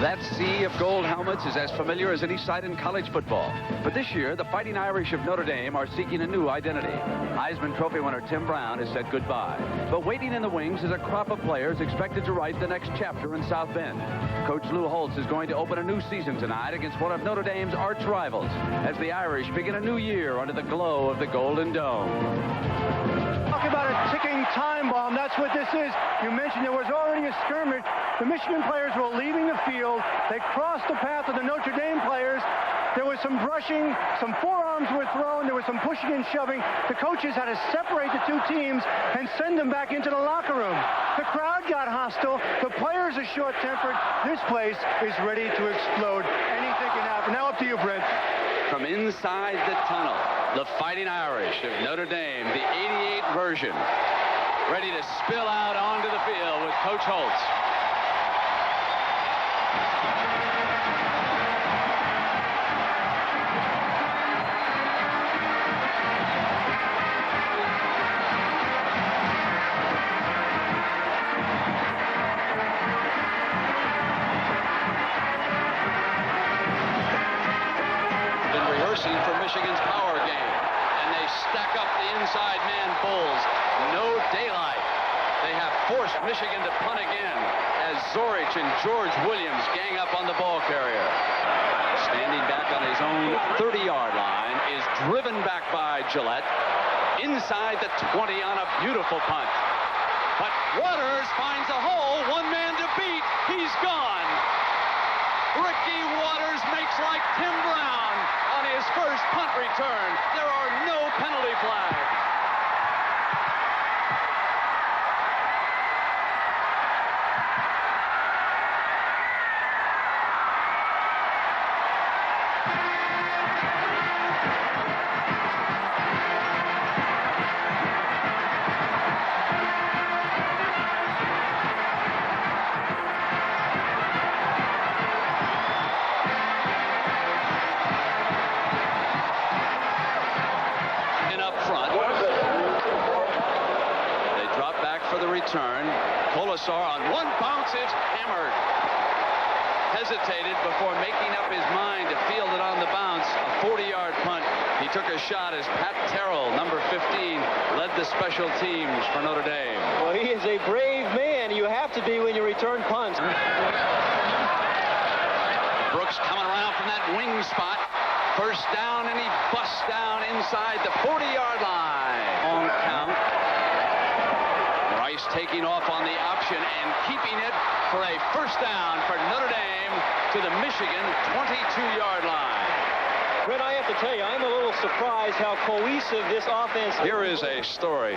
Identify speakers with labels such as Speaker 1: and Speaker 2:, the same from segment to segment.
Speaker 1: That sea of gold helmets is as familiar as any sight in college football. But this year, the Fighting Irish of Notre Dame are seeking a new identity. Heisman Trophy winner Tim Brown has said goodbye. But waiting in the wings is a crop of players expected to write the next chapter in South Bend. Coach Lou Holtz is going to open a new season tonight against one of Notre Dame's arch rivals as the Irish begin a new year under the glow of the Golden Dome.
Speaker 2: Talk about a ticking time bomb. That's what this is. You mentioned there was already a skirmish. The Michigan players were leaving the field. They crossed the path of the Notre Dame players. There was some brushing, some forearms were thrown, there was some pushing and shoving. The coaches had to separate the two teams and send them back into the locker room. The crowd got hostile. The players are short-tempered. This place is ready to explode. Anything can happen. Now up to you, Brent.
Speaker 1: From inside the tunnel, the Fighting Irish of Notre Dame, the 88 version, ready to spill out onto the field with Coach Holtz. For Michigan's power game, and they stack up the inside man Bulls. No daylight. They have forced Michigan to punt again as Zorich and George Williams gang up on the ball carrier. Standing back on his own 30-yard line is driven back by Gillette inside the 20 on a beautiful punt. But Waters finds a hole, one man to beat. He's gone. Ricky Waters makes like Tim Brown on his first punt return. There are no penalty flags. Return. Colasar on one bounce is hammered. Hesitated before making up his mind to field it on the bounce. A 40-yard punt. He took a shot as Pat Terrell, number 15, led the special teams for Notre Dame.
Speaker 3: Well, he is a brave man. You have to be when you return punts.
Speaker 1: Brooks coming around from that wing spot. First down, and he busts down inside the 40-yard line. On count. Rice taking off on the option and keeping it for a first down for Notre Dame to the Michigan 22-yard line.
Speaker 3: Brett, I have to tell you, I'm a little surprised how cohesive this offense is.
Speaker 1: Here is a story.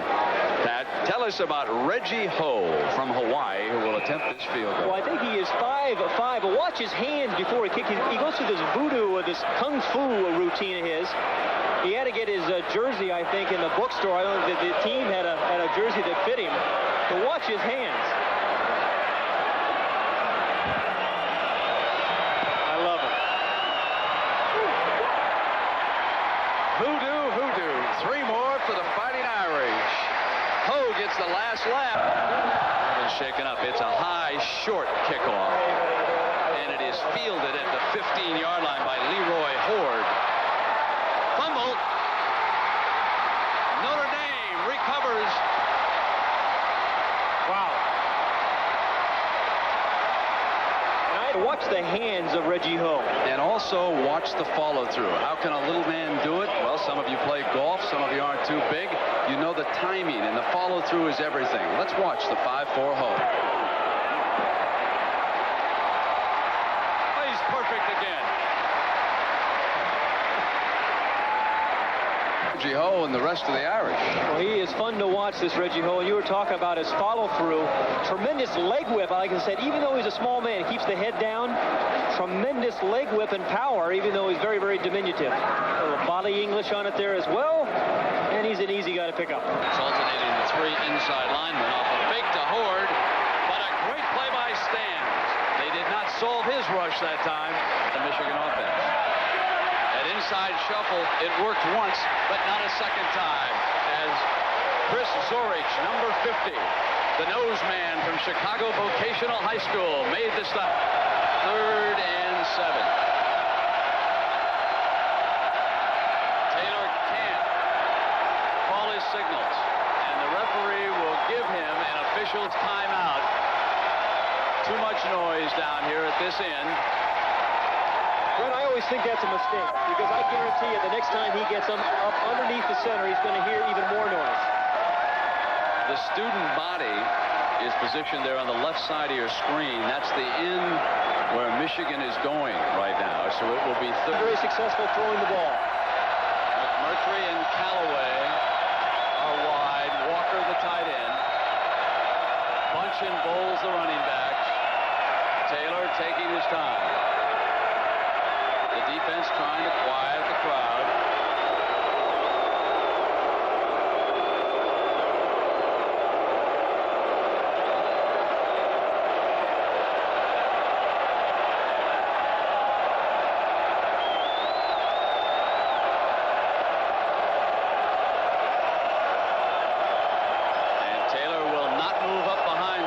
Speaker 1: Pat, tell us about Reggie Ho from Hawaii, who will attempt this field goal.
Speaker 3: Well, I think he is 5'5", but watch his hands before he kicks. He goes through this voodoo or this kung fu routine of his. He had to get his jersey, I think, in the bookstore. I don't know if the team had a jersey that fit him. But watch his hands. I love it.
Speaker 1: Hoodoo, hoodoo. 3 more for the Fighting Irish. Ho gets the last laugh. It's shaken up. It's a high, short kickoff. And it is fielded at the 15-yard line by Leroy Horde. Fumble. Notre Dame recovers.
Speaker 3: Wow. And watch the hands of Reggie Ho.
Speaker 1: And also watch the follow-through. How can a little man do it? Well, some of you play golf. Some of you aren't too big. You know the timing, and the follow-through is everything. Let's watch the 5-4 Ho. Oh, he's perfect again. Reggie Ho and the rest of the Irish.
Speaker 3: Well, he is fun to watch, this Reggie Ho. And you were talking about his follow-through. Tremendous leg whip, like I said. Even though he's a small man, he keeps the head down. Tremendous leg whip and power, even though he's very, very diminutive. A little body English on it there as well. And he's an easy guy to pick up.
Speaker 1: It's alternating the 3 inside linemen off a fake to Horde. But a great play by Stans. They did not solve his rush that time. The Michigan offense. Inside shuffle, it worked once, but not a second time, as Chris Zorich, number 50, the nose man from Chicago Vocational High School, made the stop. 3rd this in.
Speaker 3: Brent, I always think that's a mistake because I guarantee you the next time he gets them up underneath the center, he's going to hear even more noise.
Speaker 1: The student body is positioned there on the left side of your screen. That's the end where Michigan is going right now. So it will be
Speaker 3: very successful throwing the ball.
Speaker 1: McMurtry and Callaway are wide. Walker the tight end. Bunch and Bowles the running backs. Taylor taking his time. The defense trying to quiet the crowd.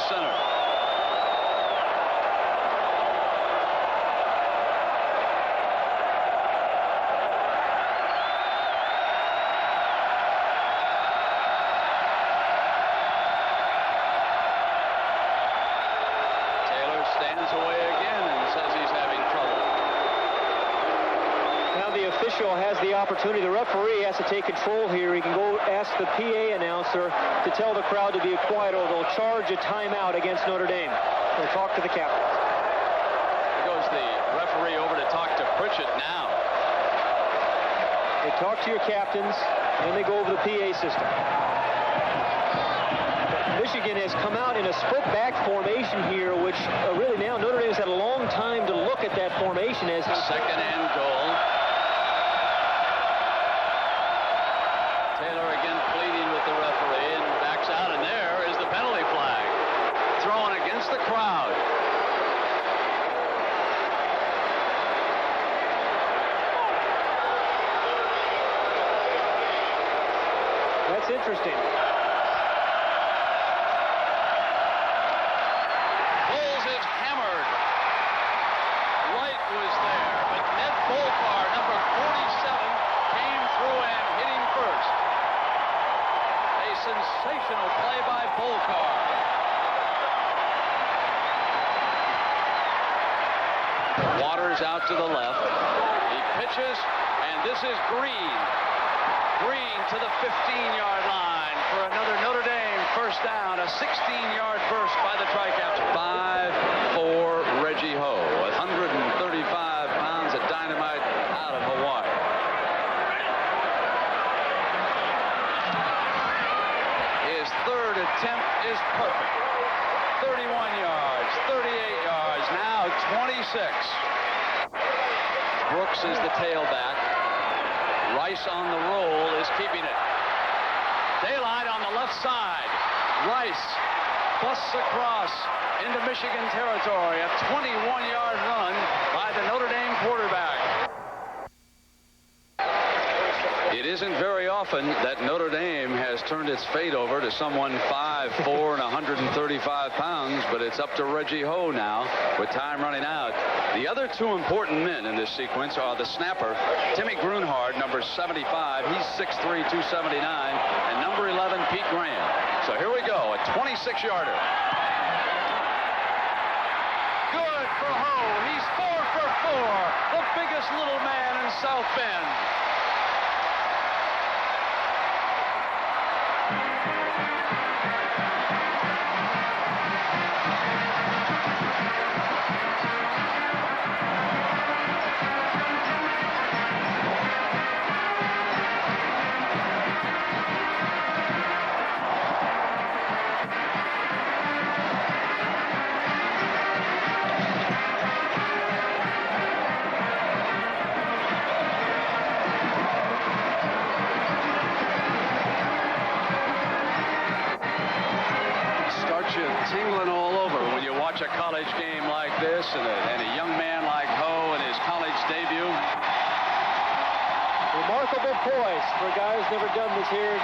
Speaker 1: Center. Taylor stands away again and says he's having trouble.
Speaker 3: Now the official has the opportunity. The referee has to take control here. He can go ask the PA announcer to tell the crowd to be quiet or they'll charge a timeout against Notre Dame. They'll talk to the captains.
Speaker 1: Here goes the referee over to talk to Pritchett now.
Speaker 3: They talk to your captains, and then they go over the PA system. Michigan has come out in a split back formation here, which really now Notre Dame has had a long time to look at that formation as
Speaker 1: second and goal. Taylor again pleading with the referee and backs out, and there is the penalty flag thrown against the crowd.
Speaker 3: That's interesting.
Speaker 1: Bowles is hammered. Wright was there, but Ned Bolcar, number 47, came through and hit him first. A sensational play by Bolcar. Waters out to the left. He pitches, and this is Green. Green to the 15-yard line for another Notre Dame first down. A 16-yard burst by the Tricaps. 5'4" Reggie Ho, 135 pounds of dynamite out of Hawaii. His third attempt is perfect. 31 yards, 38 yards, now 26. Brooks is the tailback. Rice on the roll is keeping it. Daylight on the left side. Rice busts across into Michigan territory. A 21-yard run by the Notre Dame quarterback. It isn't very often that Notre Dame has turned its fate over to someone 5'4" and 135 pounds, but it's up to Reggie Ho now with time running out. The other two important men in this sequence are the snapper, Timmy Grunhard, number 75. He's 6'3", 279, and number 11, Pete Graham. So here we go, a 26-yarder. Good for Ho. He's 4 for 4, the biggest little man in South Bend. Tingling all over when you watch a college game like this and a young man like Ho in his college debut.
Speaker 3: Remarkable poise for a guy who's never done this here.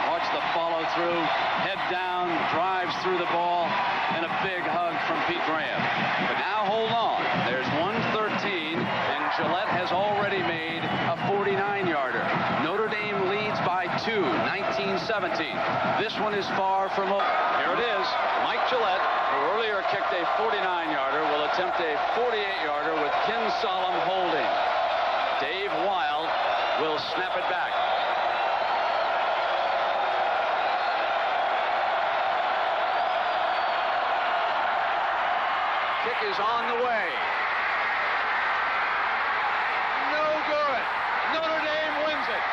Speaker 1: Watch the follow through, head down, drives through the ball, and a big hug from Pete Graham. But now hold on, there's 1:13, and Gillette has already made a 49-yarder. Notre Dame leads by 2, 19-17. This one is far from over. Here it is, Mike Gillette earlier kicked a 49-yarder, will attempt a 48-yarder with Ken Solom holding. Dave Weil will snap it back. Kick is on the way. No good. Notre Dame wins it.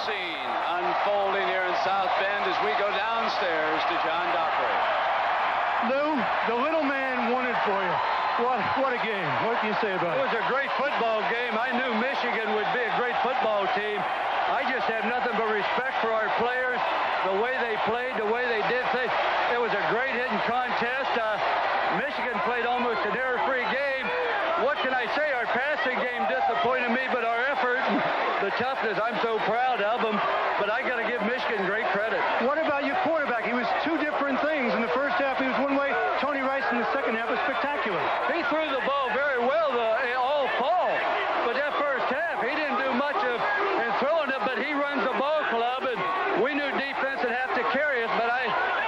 Speaker 1: Scene unfolding here in South Bend as we go downstairs to John Dockery.
Speaker 2: Lou, the little man won it for you. What a game. What can you say about it?
Speaker 4: It was a great football game. I knew Michigan would be a great football team. I just have nothing but respect for our players, the way they played, the way they did things. It was a great hitting contest. Michigan played almost an error-free game. What can I say? Our passing game disappointed me, but our effort, the toughness, I'm so proud of them. But I got to give Michigan great credit.
Speaker 2: What about your quarterback? He was two different things. In the first half, he was one way. Tony Rice in the second half was spectacular.
Speaker 4: He threw the ball very well all fall. But that first half, he didn't do much in throwing it, but he runs the ball club, and we knew defense would have to carry us. But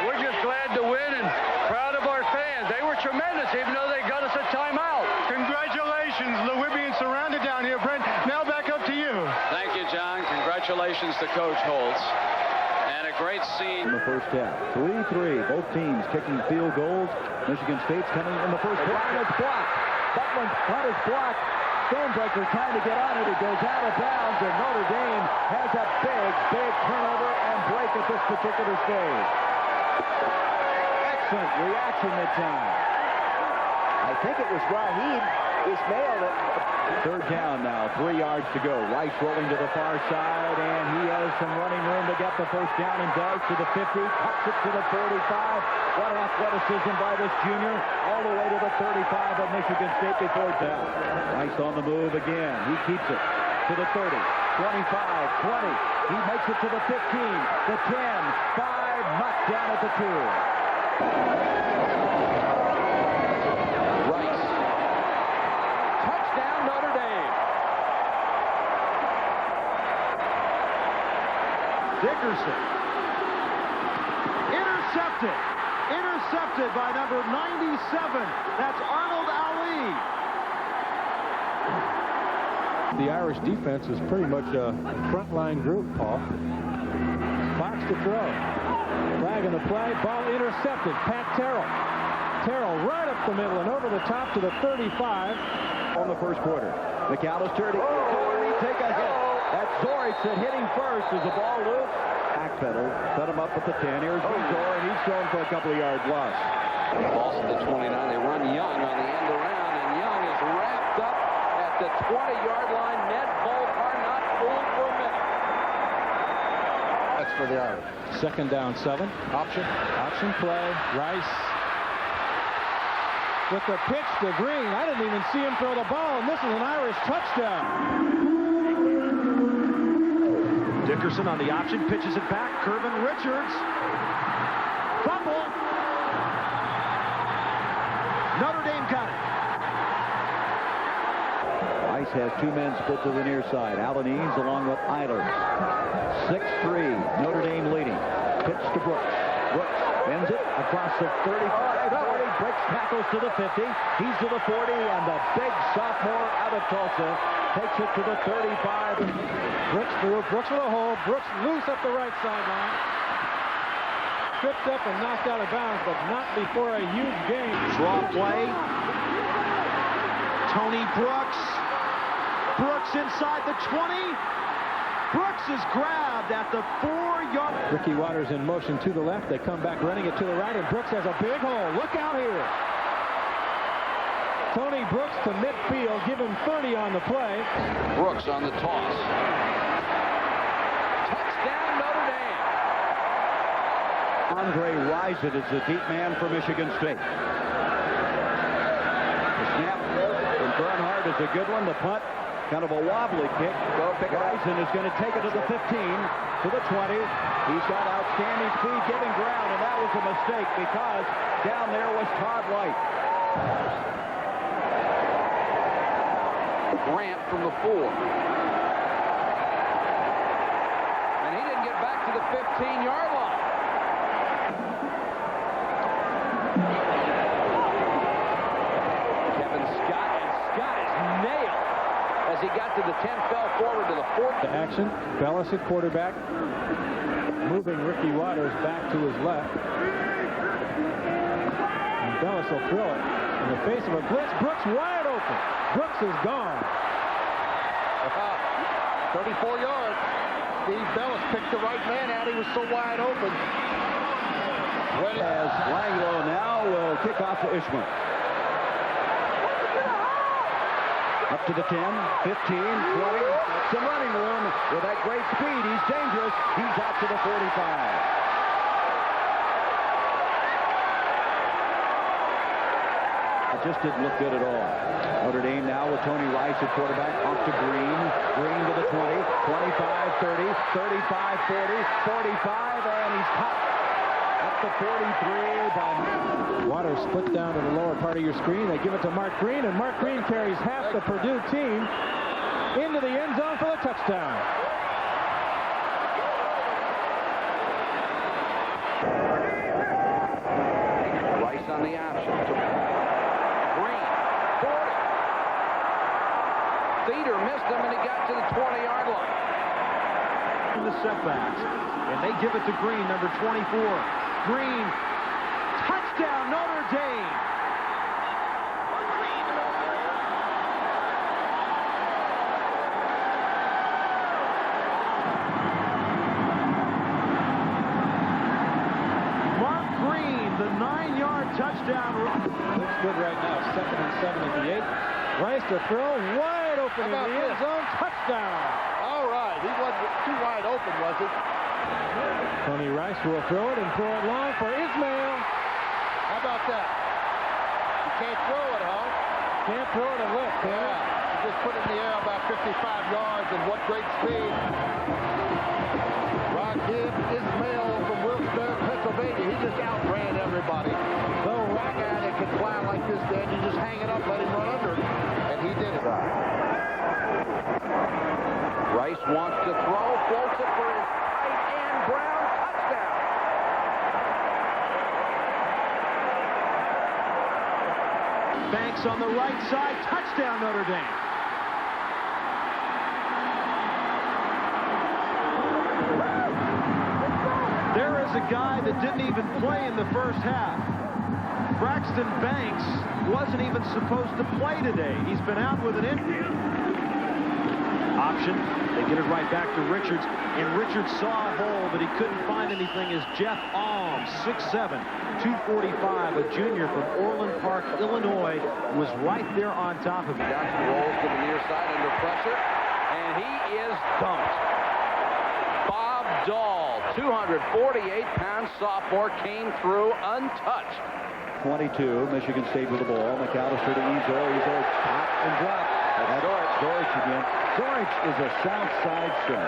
Speaker 4: we're just glad to win and proud of our fans. They were tremendous, even though they got us a timeout.
Speaker 2: Congratulations, Lou. We're being surrounded down here. Brent, now back up to you.
Speaker 1: Thank you, John. Congratulations to Coach Holtz. And a great scene.
Speaker 5: In the first half. 3-3. Both teams kicking field goals. Michigan State's coming in the first quarter. It's blocked. Butlin's punt is blocked. Stonebreaker trying to get on it. It goes out of bounds, and Notre Dame has a big turnover and break at this particular stage. Excellent reaction mid-time.
Speaker 6: I think it was Raheem Ismail that...
Speaker 5: Third down now, 3 yards to go. Rice rolling to the far side, and he has some running room to get the first down and does to the 50, cuts it to the 45. What an athleticism by this junior, all the way to the 35 of Michigan State before down. Rice on the move again. He keeps it to the 30, 25, 20. He makes it to the 15, the 10, 5, knocked down at the 2.
Speaker 6: Notre Dame.
Speaker 7: Dickerson. Intercepted by number 97. That's Arnold Ali.
Speaker 8: The Irish defense is pretty much a frontline group, Paul. Fox to throw. Flag on the play. Ball intercepted. Pat Terrell. Terrell right up the middle and over the top to the 35.
Speaker 5: On the first quarter. McAllister to take a hit. That's Zorich that hit him first as the ball loose. Backpedal, set him up at the 10. Here's Zor, and he's thrown for a couple of yards lost.
Speaker 1: Ball's at the 29. They run Young on the end around, and Young is wrapped up at the 20-yard line. Ned Bolt are not fooled for a minute.
Speaker 8: That's for the Irish. Second down, 7. Option play. Rice with the pitch to Green. I didn't even see him throw the ball, and this is an Irish touchdown.
Speaker 7: Dickerson on the option, pitches it back. Kervin Richards. Fumble. Notre Dame got it.
Speaker 5: Rice has 2 men split to the near side. Alanis along with Eilers. 6-3. Notre Dame leading. Pitch to Brooks. Brooks bends it across the 35, 40, breaks tackles to the 50. He's to the 40, and the big sophomore out of Tulsa takes it to the 35.
Speaker 8: Brooks through. Brooks with a hole. Brooks loose up the right sideline. Tripped up and knocked out of bounds, but not before a huge gain.
Speaker 7: Draw play. Tony Brooks. Brooks inside the 20. Brooks is grabbed at the 4-yard.
Speaker 8: Ricky Waters in motion to the left. They come back running it to the right, and Brooks has a big hole. Look out here. Tony Brooks to midfield, give him 30 on the play.
Speaker 1: Brooks on the toss. Touchdown, Notre Dame.
Speaker 5: Andre Rising is the deep man for Michigan State. The snap from Bernhardt is a good one. The punt, kind of a wobbly kick. Rising is going to take it to the 15, to the 20. He's got outstanding speed getting ground, and that was a mistake because down there was Todd White.
Speaker 1: Grant from the 4. And he didn't get back to the 15-yard line. Kevin Scott, and Scott is nailed as he got to the 10, fell forward to the 14.
Speaker 8: To action, Bellis at quarterback, moving Ricky Waters back to his left. And Bellis will throw it in the face of a blitz. Brooks wide open. Brooks is gone.
Speaker 6: 34 yards. Steve Bellis picked the right man out. He was so wide open.
Speaker 5: As Langlow now will kick off to Ishmael. Up to the 10, 15, 20. Some running room with that great speed. He's dangerous. He's out to the 45. It just didn't look good at all. Notre Dame now with Tony Rice at quarterback. Off to Green. Green to the 20, 25, 30, 35, 40, 45, and he's caught at the 43 by
Speaker 8: Waters split down to the lower part of your screen. They give it to Mark Green, and Mark Green carries half the Purdue team into the end zone for the touchdown.
Speaker 1: Rice on the option. Green, 40. Feeder missed him, and he got to the 20-yard line.
Speaker 7: The setbacks, and they give it to Green, number 24. Green, touchdown, Notre Dame. Mark Green, the 9-yard touchdown run.
Speaker 8: Looks good right now. 2nd and 7 at the 8. Rice to throw, wide open in the end zone. Touchdown.
Speaker 6: All right. He wasn't too wide open, was he?
Speaker 8: Tony Rice will throw it and throw it long for Ismail.
Speaker 6: How about that? You can't throw it, huh?
Speaker 8: Can't throw it and lift, can
Speaker 6: Yeah.
Speaker 8: it?
Speaker 6: You just put it in the air about 55 yards, and what great speed. Ron Gibb, Ismail from Wilkes-Barre, Pennsylvania. He just outran everybody.
Speaker 8: So
Speaker 6: That guy that can fly like this, Dan, you just hang it up, let him run under it. And he did it.
Speaker 1: Rice wants to throw, floats it for his tight end, Brown, touchdown.
Speaker 7: Banks on the right side, touchdown, Notre Dame. There is a guy that didn't even play in the first half. Braxton Banks wasn't even supposed to play today. He's been out with an injury. Option. They get it right back to Richards, and Richards saw a hole, but he couldn't find anything as Jeff Alm, 6'7", 245, a junior from Orland Park, Illinois, was right there on top of him.
Speaker 1: Johnson rolls to the near side under pressure, and he is dumped. Bob Dahl, 248-pound sophomore, came through untouched.
Speaker 5: 22, Michigan State with the ball. McAllister to Ezo. Ezo pop and drop. That's Dorich again. Dorich is a south side center.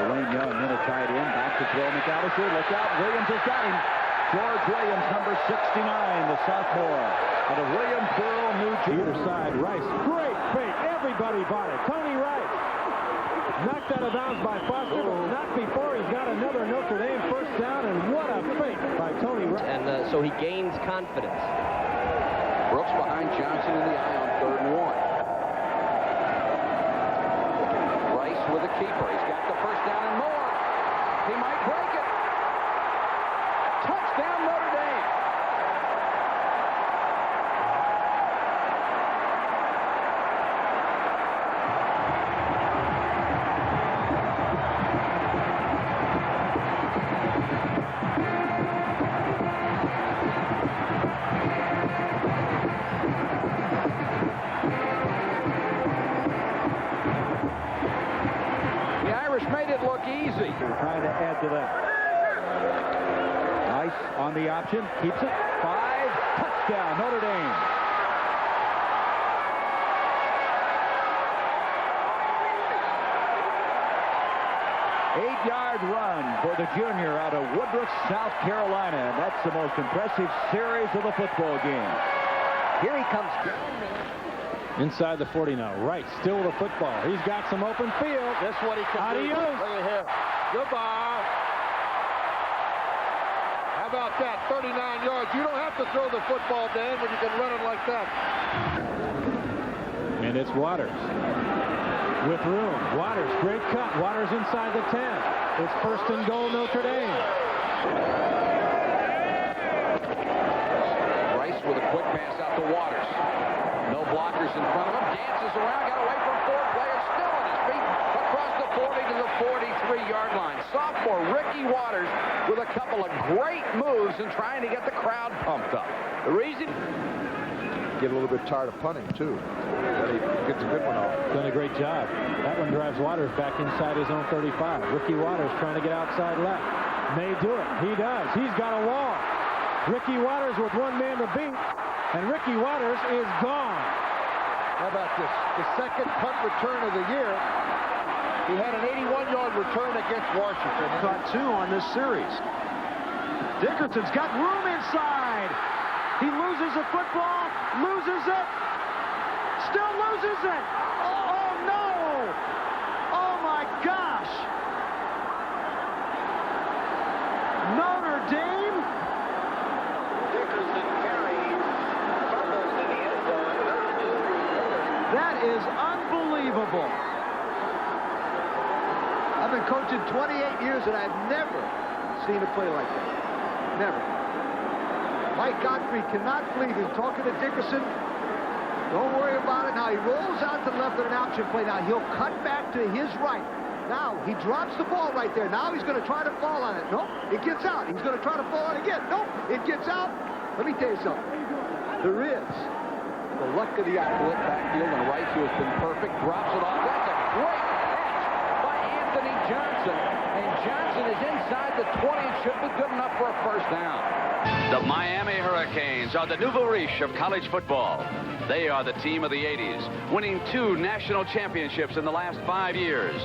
Speaker 5: Dwayne Young in a tight end. Back to throw McAllister. Look out. Williams has got him. George Williams, number 69, the sophomore. Out of Williamsboro, New Jersey.
Speaker 8: Either side, Rice. Great fake. Everybody bought it. Tony Rice. Knocked out of bounds by Foster, but not before he's got another Notre Dame first down, and what a fake by Tony Rice.
Speaker 3: And so he gains confidence.
Speaker 1: Brooks behind Johnson in the eye on 3rd and 1. Rice with a keeper. He's got the first down and more. He might break it. Touchdown, Notre Dame.
Speaker 5: trying to add to that. Nice on the option. Keeps it. 5. Touchdown, Notre Dame. Eight-yard run for the junior out of Woodruff, South Carolina. And that's the most impressive series of the football game. Here he comes.
Speaker 8: Inside the 40 now. Right, still with the football. He's got some open field.
Speaker 6: That's what he can do.
Speaker 8: Adios.
Speaker 6: Look at here. Goodbye. How about that? 39 yards. You don't have to throw the football, Dan, when you can run it like that.
Speaker 8: And it's Waters. With room. Waters, great cut. Waters inside the 10. It's first and goal, Notre Dame.
Speaker 1: Rice with a quick pass out to Waters. No blockers in front of him. Dances around, got away from 4 players, still on his feet, across the 40 to the 43-yard line. Sophomore Ricky Waters with a couple of great moves and trying to get the crowd pumped up. The reason...
Speaker 6: Get a little bit tired of punting, too. But he gets a good one off.
Speaker 8: Done a great job. That one drives Waters back inside his own 35. Ricky Waters trying to get outside left. May do it. He does. He's got a wall. Ricky Waters with one man to beat. And Ricky Waters is gone.
Speaker 6: How about this? The second punt return of the year. He had an 81-yard return against Washington.
Speaker 7: Caught 2 on this series. Dickerson's got room inside. He loses the football, loses it, still loses it. Oh, no. Oh, my gosh. Notre Dame.
Speaker 9: Dickerson carries, fumbles in the end zone.
Speaker 7: That is unbelievable.
Speaker 6: I've been coaching 28 years, and I've never seen a play like that. Never. Mike Godfrey cannot flee. He's talking to Dickerson. Don't worry about it. Now he rolls out to the left of an option play. Now he'll cut back to his right. Now he drops the ball right there. Now he's going to try to fall on it. Nope, it gets out. He's going to try to fall on it again. Nope, it gets out. Let me tell you something. There is the luck of the athlete backfield, and Rice, who has been perfect, drops it off. That's a great catch by Anthony Johnson. And Johnson is inside the 20. It should be good enough for a first down.
Speaker 1: The Miami Hurricanes are the nouveau riche of college football. They are the team of the 80s, winning 2 national championships in the last 5 years.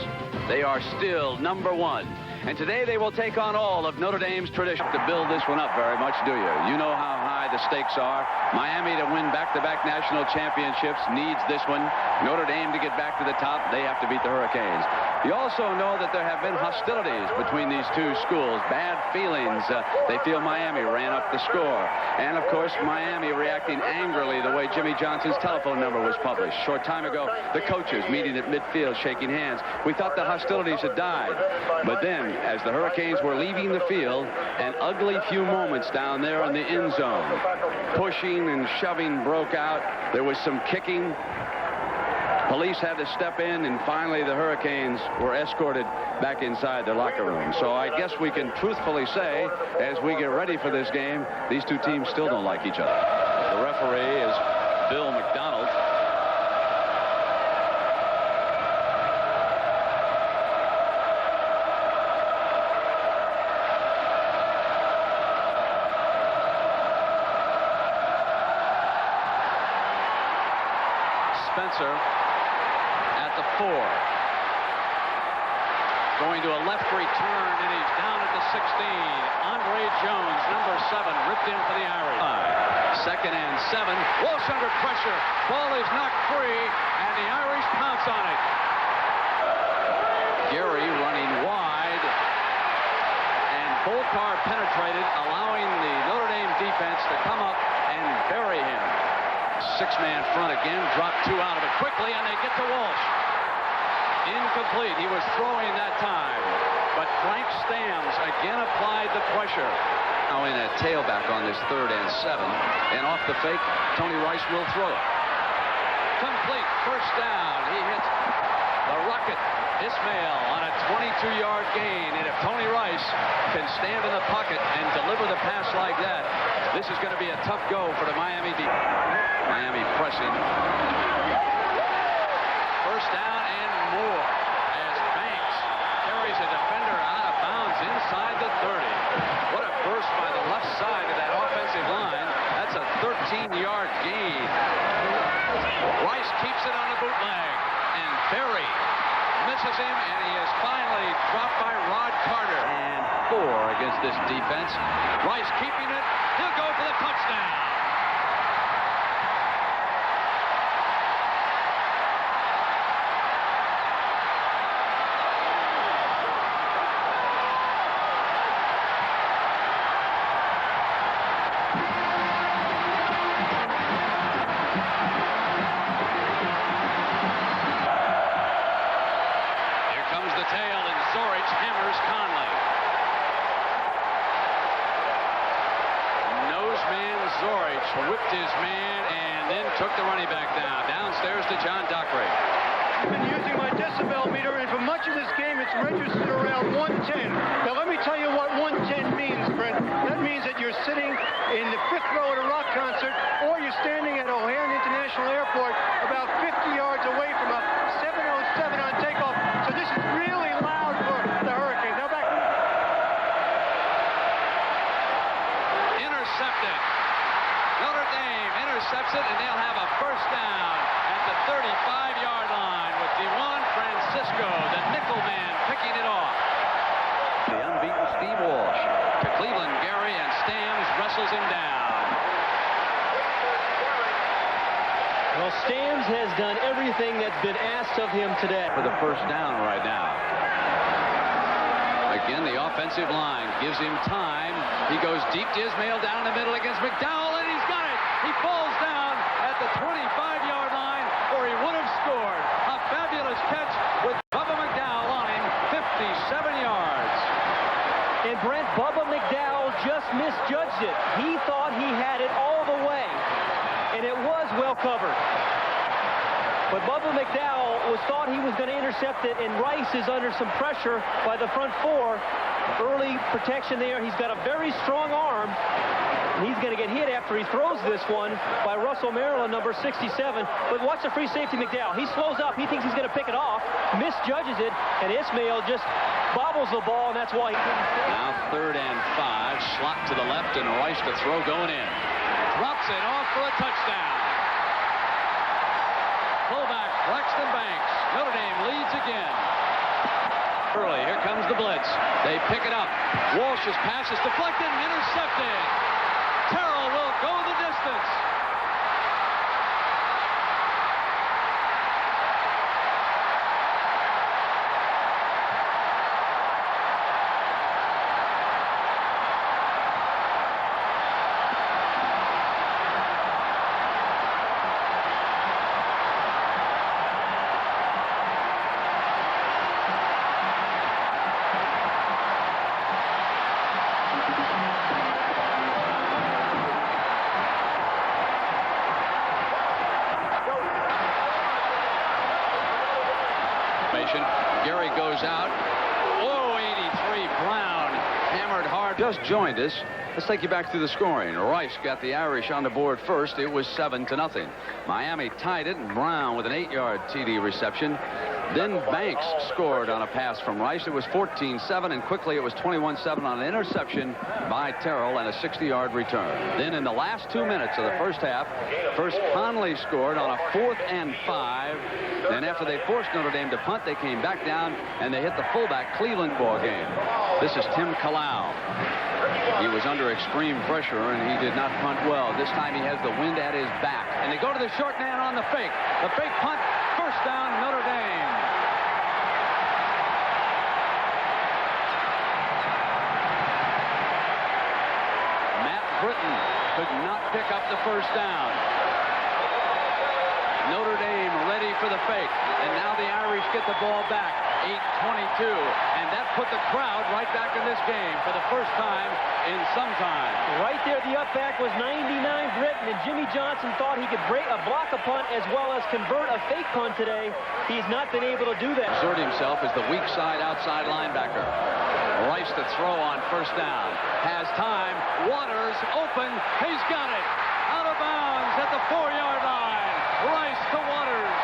Speaker 1: They are still #1. And today they will take on all of Notre Dame's tradition. To build this one up very much, do you? You know how high the stakes are. Miami to win back-to-back national championships needs this one. Notre Dame to get back to the top, they have to beat the Hurricanes. You also know that there have been hostilities between these two schools, bad feelings. They feel Miami ran up the score. And, of course, Miami reacting angrily the way Jimmy Johnson's telephone number was published. Short time ago, the coaches meeting at midfield, shaking hands. We thought the hostilities had died. But then, as the Hurricanes were leaving the field, an ugly few moments down there in the end zone. Pushing and shoving broke out. There was some kicking. Police had to step in, and finally the Hurricanes were escorted back inside their locker room. So I guess we can truthfully say, as we get ready for this game, these two teams still don't like each other. The referee is Bill McDonald. Spencer at the 4. Going to a left return, and he's down at the 16. Andre Jones, number 7, ripped in for the Irish. 2nd and 7. Walsh under pressure. Ball is knocked free, and the Irish pounce on it. Gary running wide, and Bolcar penetrated, allowing the Notre Dame defense to come up and bury him. 6-man front again, dropped 2 out of it quickly, and they get to Walsh. Incomplete. He was throwing that time, but Frank Stamms again applied the pressure. Now in a tailback on this 3rd and 7, and off the fake, Tony Rice will throw it. Complete. First down. He hits the rocket. Ismail on a 22-yard gain, and if Tony Rice can stand in the pocket and deliver the pass like that, this is going to be a tough go for the Miami defense. Miami pressing. First down and more as Banks carries a defender out of bounds has him, and he is finally dropped by Rod Carter. And 4 against this defense. Rice keeping it. He'll go for the touchdown. Whipped his man and then took the running back down. Downstairs to John Dockery.
Speaker 2: I've been using my decibel meter, and for much of this game, it's registered around 110. Now, let me tell you what 110 means, Brent. That means that you're sitting in the 5th row at a rock concert, or you're standing at O'Hare International Airport about 50 yards away from a 707 on takeoff. So this is really loud for the Hurricanes. Now back.
Speaker 1: Intercepted. Notre Dame intercepts it, and they'll have a first down at the 35-yard line with DeJuan Francisco, the nickel man, picking it off. The unbeaten Steve Walsh to Cleveland Gary, and Stams wrestles him down.
Speaker 3: Well, Stams has done everything that's been asked of him today.
Speaker 1: For the first down right now. Again, the offensive line gives him time. He goes deep to Ismail down the middle against McDowell, and he's got it. He falls down at the 25-yard line, or he would have scored. A fabulous catch with Bubba McDowell on him, 57 yards.
Speaker 3: And Brent, Bubba McDowell just misjudged it. He thought he had it all the way, and it was well covered. But Bubba McDowell thought he was going to intercept it, and Rice is under some pressure by the front 4. Early protection there. He's got a very strong arm. He's going to get hit after he throws this one by Russell Maryland, number 67. But watch the free safety McDowell. He slows up. He thinks he's going to pick it off, misjudges it, and Ismail just bobbles the ball, and that's why he didn't stay.
Speaker 1: Now 3rd and 5. Slot to the left, and Rice to throw going in. Drops it off for a touchdown. Fullback Braxton Banks. Notre Dame leads again. Early, here comes the blitz. They pick it up. Walsh's pass is deflected and intercepted. Terrell will go the distance. Gary goes out. Oh, 83 Brown hammered hard. Just joined us. Let's take you back to the scoring. Rice got the Irish on the board first. It was 7-0. Miami tied it, and Brown with an 8-yard TD reception. Then Banks scored on a pass from Rice. It was 14-7, and quickly it was 21-7 on an interception by Terrell and a 60-yard return. Then in the last 2 minutes of the first half, first Conley scored on a 4th and 5. Then after they forced Notre Dame to punt, they came back down, and they hit the fullback Cleveland ball game. This is Tim Kalau. He was under extreme pressure, and he did not punt well. This time he has the wind at his back. And they go to the short man on the fake. The fake punt, first down, Notre Dame. Matt Britton could not pick up the first down. Notre Dame ready for the fake. And now the Irish get the ball back. 8:22. And that put the crowd right back in this game for the first time in some time.
Speaker 3: Right there, the up back was 99 Britton, and Jimmy Johnson thought he could block a punt as well as convert a fake punt today. He's not been able to do that.
Speaker 1: Insert himself as the weak side outside linebacker. Rice to throw on first down. Has time. Waters open. He's got it. Out of bounds at the 4-yard line. Rice to Waters.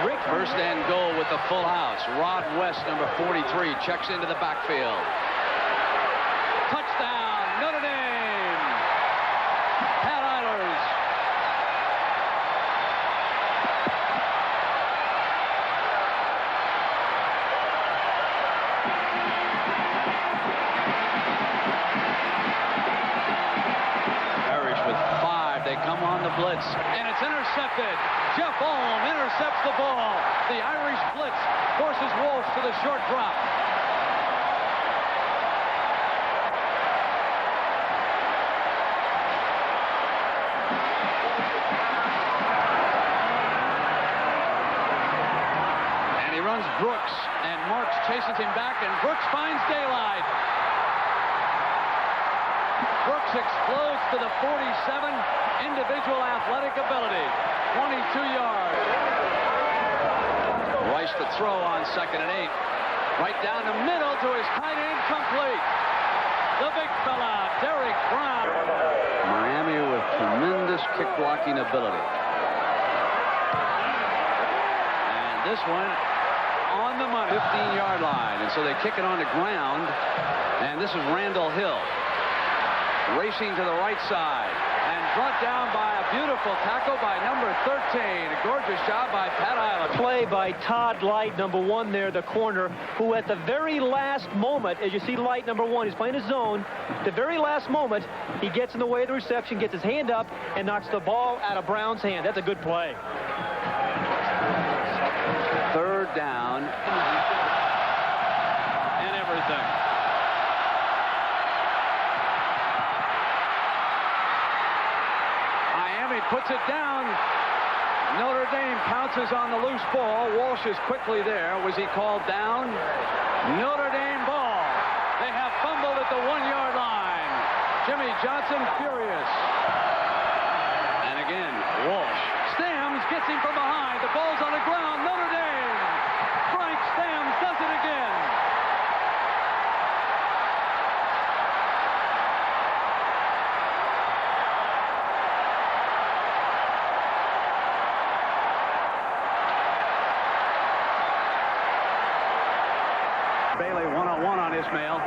Speaker 3: Rick
Speaker 1: First and goal with the full house. Rod West, number 43, checks into the backfield. Touchdown, Notre Dame. Pat Eilers. Parrish with 5. They come on the blitz, and it's intercepted. Jeff Olm intercepts the ball. The Irish blitz forces Walsh to the short drop. And he runs Brooks, and Marks chases him back, and Brooks finds daylight. Brooks explodes to the 47. Individual athletic ability. 22 yards. Rice to throw on 2nd and 8. Right down the middle to his tight end, complete. The big fella, Derek Brown. Miami with tremendous kick blocking ability. And this one on the money, 15-yard line. And so they kick it on the ground. And this is Randall Hill racing to the right side. Brought down by a beautiful tackle by number 13. A gorgeous job by Pat Eilers.
Speaker 3: Play by Todd Light, number 1 there, the corner, who at the very last moment, as you see Light, number 1, he's playing his zone. The very last moment, he gets in the way of the reception, gets his hand up, and knocks the ball out of Brown's hand. That's a good play.
Speaker 1: 3rd down. And everything. Puts it down. Notre Dame pounces on the loose ball. Walsh is quickly there. Was he called down? Notre Dame ball. They have fumbled at the 1-yard line. Jimmy Johnson furious. And again, Walsh. Stams gets him from behind. The ball's on the ground. Notre Dame. Frank Stams does it again. Bailey one-on-one on Ismail.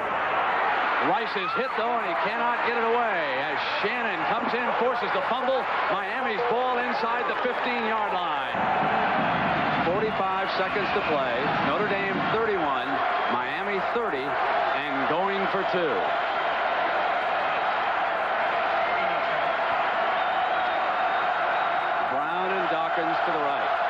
Speaker 1: Rice is hit, though, and he cannot get it away as Shannon comes in, forces the fumble. Miami's ball inside the 15-yard line. 45 seconds to play. Notre Dame 31, Miami 30, and going for 2. Brown and Dawkins to the right.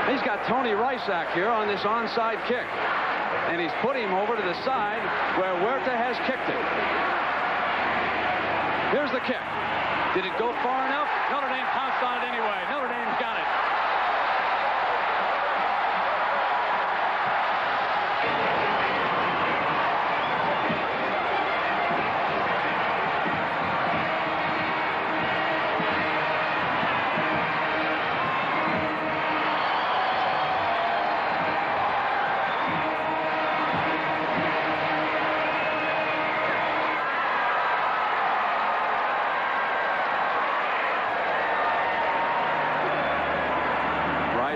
Speaker 1: He's got Tony Rysack here on this onside kick. And he's put him over to the side where Huerta has kicked it. Here's the kick. Did it go far enough? Notre Dame pounced on it anyway. Notre Dame's got it.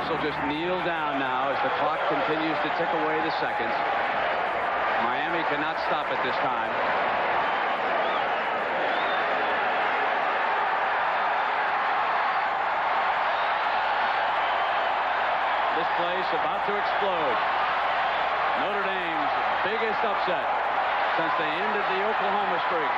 Speaker 1: Will just kneel down now as the clock continues to tick away the seconds. Miami cannot stop it this time. This place about to explode. Notre Dame's biggest upset since they ended the Oklahoma streak.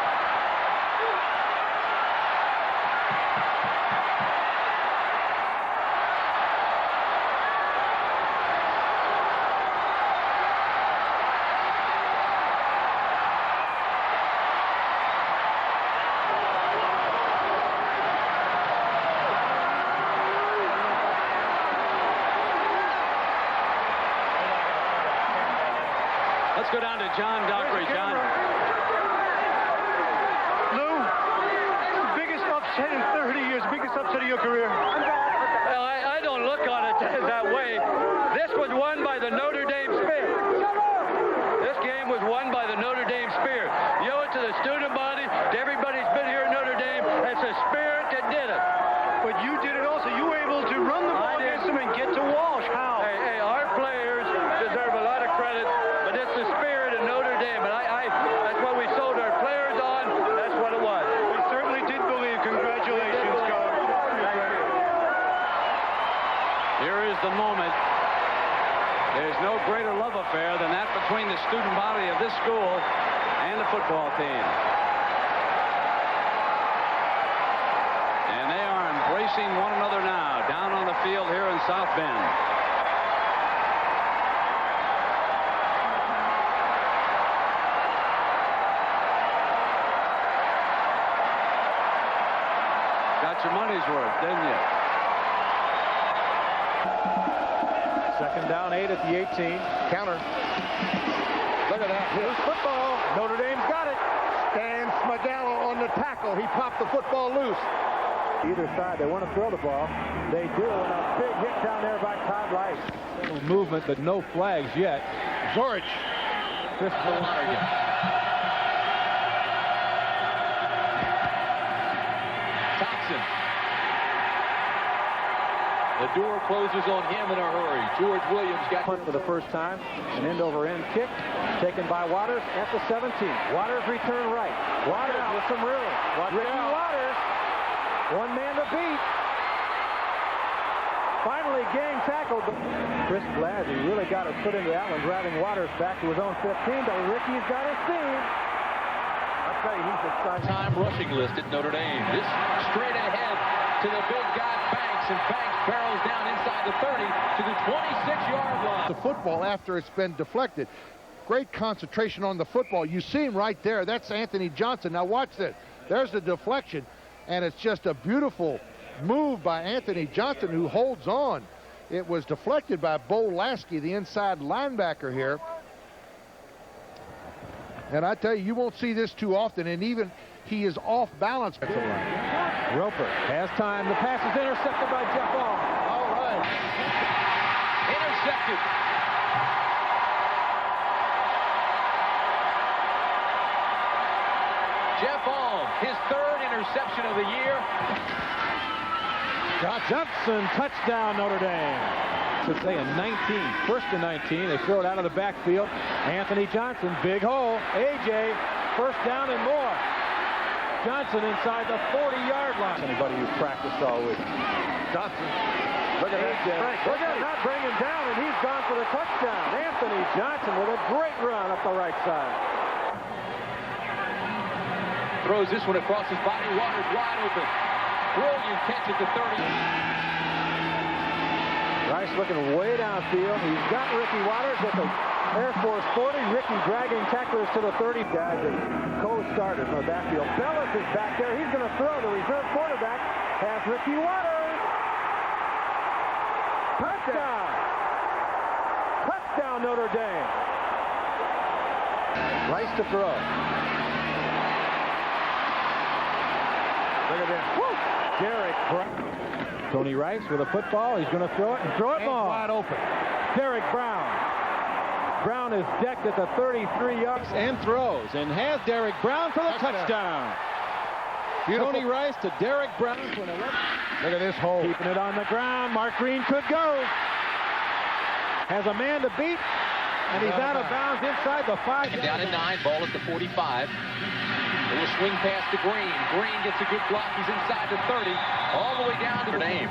Speaker 1: go down to John Dockery. John.
Speaker 2: Lou, biggest upset in 30 years, biggest upset of your career.
Speaker 4: Well, I don't look on it that way. This was won by the Notre Dame Spirit. This game was won by the Notre Dame Spirit. You owe it to the student body, to everybody who's been here at Notre Dame. It's the Spirit that did it.
Speaker 2: But you did it also. You were able to run the ball against them and get to Walsh. How?
Speaker 4: Hey, our players deserve a lot of credit, but it's the Spirit of Notre Dame, and that's what we sold our players on. That's what it was.
Speaker 2: We certainly did believe. Congratulations, Coach.
Speaker 1: Here is the moment. There's no greater love affair than that between the student body of this school and the football team. And they are embracing one another now down on the field here in South Bend. Got your money's worth, didn't you?
Speaker 8: Second down, 8 at the 18.
Speaker 6: Counter. Look at that. Here's football.
Speaker 8: Notre Dame's got it.
Speaker 6: Stan Smagala on the tackle. He popped the football loose.
Speaker 8: Either side, they want to throw the ball. They do, and a big hit down there by Todd Rice. Movement, but no flags yet.
Speaker 6: Zorich.
Speaker 8: Chris Flanagan.
Speaker 10: Thompson. The door closes on him in a hurry. George Williams got
Speaker 8: Punt for the first time. An end-over-end kick taken by Waters at the 17. Waters return right. Waters with some room. Ricky Waters. One man to beat. Finally gang tackled. Chris Blasey really got it put into that one, driving Waters back to his own 15, but Ricky's got his team. I'll tell you, he's excited.
Speaker 10: time rushing list at Notre Dame. This straight ahead to the big guy Banks, and Banks barrels down inside the 30 to the 26-yard line.
Speaker 6: The football after it's been deflected. Great concentration on the football. You see him right there. That's Anthony Johnson. Now watch this. There's the deflection, and it's just a beautiful move by Anthony Johnson, who holds on. It was deflected by Bo Lasky, the inside linebacker here. And I tell you, you won't see this too often, and even he is off balance.
Speaker 8: Roper has time. The pass is intercepted by Jeff All.
Speaker 10: All right. Intercepted. Jeff All, his third interception of the year.
Speaker 8: Johnson, touchdown, Notre Dame. Should say a 19, first and 19. They throw it out of the backfield. Anthony Johnson, big hole. AJ, first down and more. Johnson inside the 40-yard line. Anybody who's practiced all week.
Speaker 6: Johnson. Look at AJ.
Speaker 8: Look at not bring him down, and he's gone for the touchdown. Anthony Johnson with a great run up the right side.
Speaker 10: Throws this one across his body. Waters wide open. Brilliant catch at the 30.
Speaker 8: Rice looking way downfield. He's got Ricky Waters with the Air Force 40. Ricky dragging tacklers to the 30. Guys and co-starters on the backfield. Bellis is back there. He's going to throw. The reserve quarterback has Ricky Waters. Touchdown. Touchdown, Notre Dame. Rice to throw. Look at this. Woo! Derek Brown. Tony Rice with a football. He's going to throw it and throw it long.
Speaker 6: Wide open.
Speaker 8: Derek Brown. Brown is decked at the 33 yards and throws and has Derek Brown for the touchdown.
Speaker 6: Beautiful.
Speaker 8: Tony Rice to Derek Brown.
Speaker 6: Look at this hole.
Speaker 8: Keeping it on the ground. Mark Green could go. Has a man to beat. And he's out of bounds inside the 5.
Speaker 10: Down at 9. Ball at the 45. Little swing pass to Green. Green gets a good block. He's inside the 30. All the way down to Notre Dame.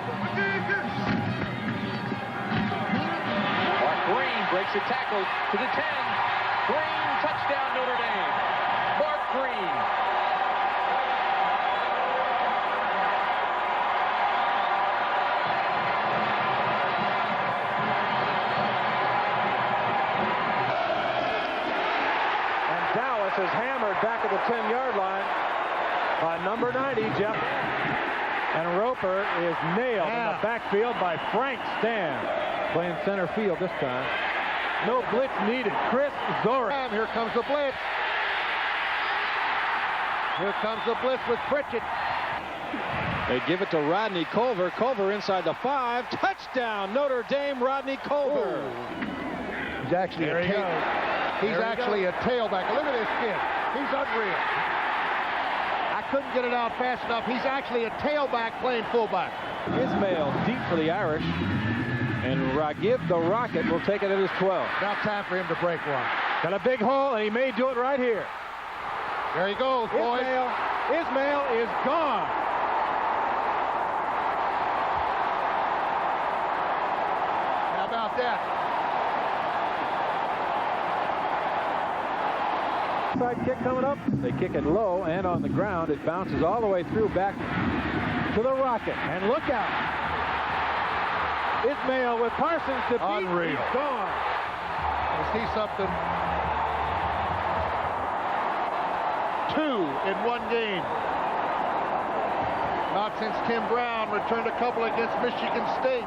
Speaker 10: Mark Green breaks a tackle to the 10. Green, touchdown Notre Dame. Mark Green.
Speaker 8: Is hammered back at the 10-yard line by number 90, Jeff. And Roper is nailed in the backfield by Frank Stan. Playing center field this time. No blitz needed. Chris Zorich.
Speaker 6: Here comes the blitz. Here comes the blitz with Pritchett.
Speaker 8: They give it to Rodney Culver. Culver inside the 5. Touchdown, Notre Dame, Rodney Culver.
Speaker 6: He's actually a tailback. Look at this kid. He's unreal. I couldn't get it out fast enough. He's actually a tailback playing fullback.
Speaker 8: Ismail deep for the Irish. And Raghib the Rocket will take it at his 12.
Speaker 6: Now time for him to break one.
Speaker 8: Got a big hole, and he may do it right here.
Speaker 6: There he goes, boys.
Speaker 8: Ismail is gone.
Speaker 6: How about that?
Speaker 8: Side kick coming up. They kick it low and on the ground. It bounces all the way through back to the Rocket. And look out. Ismail with Parsons to beat.
Speaker 6: Unreal.
Speaker 8: He's gone.
Speaker 6: You see something? 2 in one game. Not since Tim Brown returned a couple against Michigan State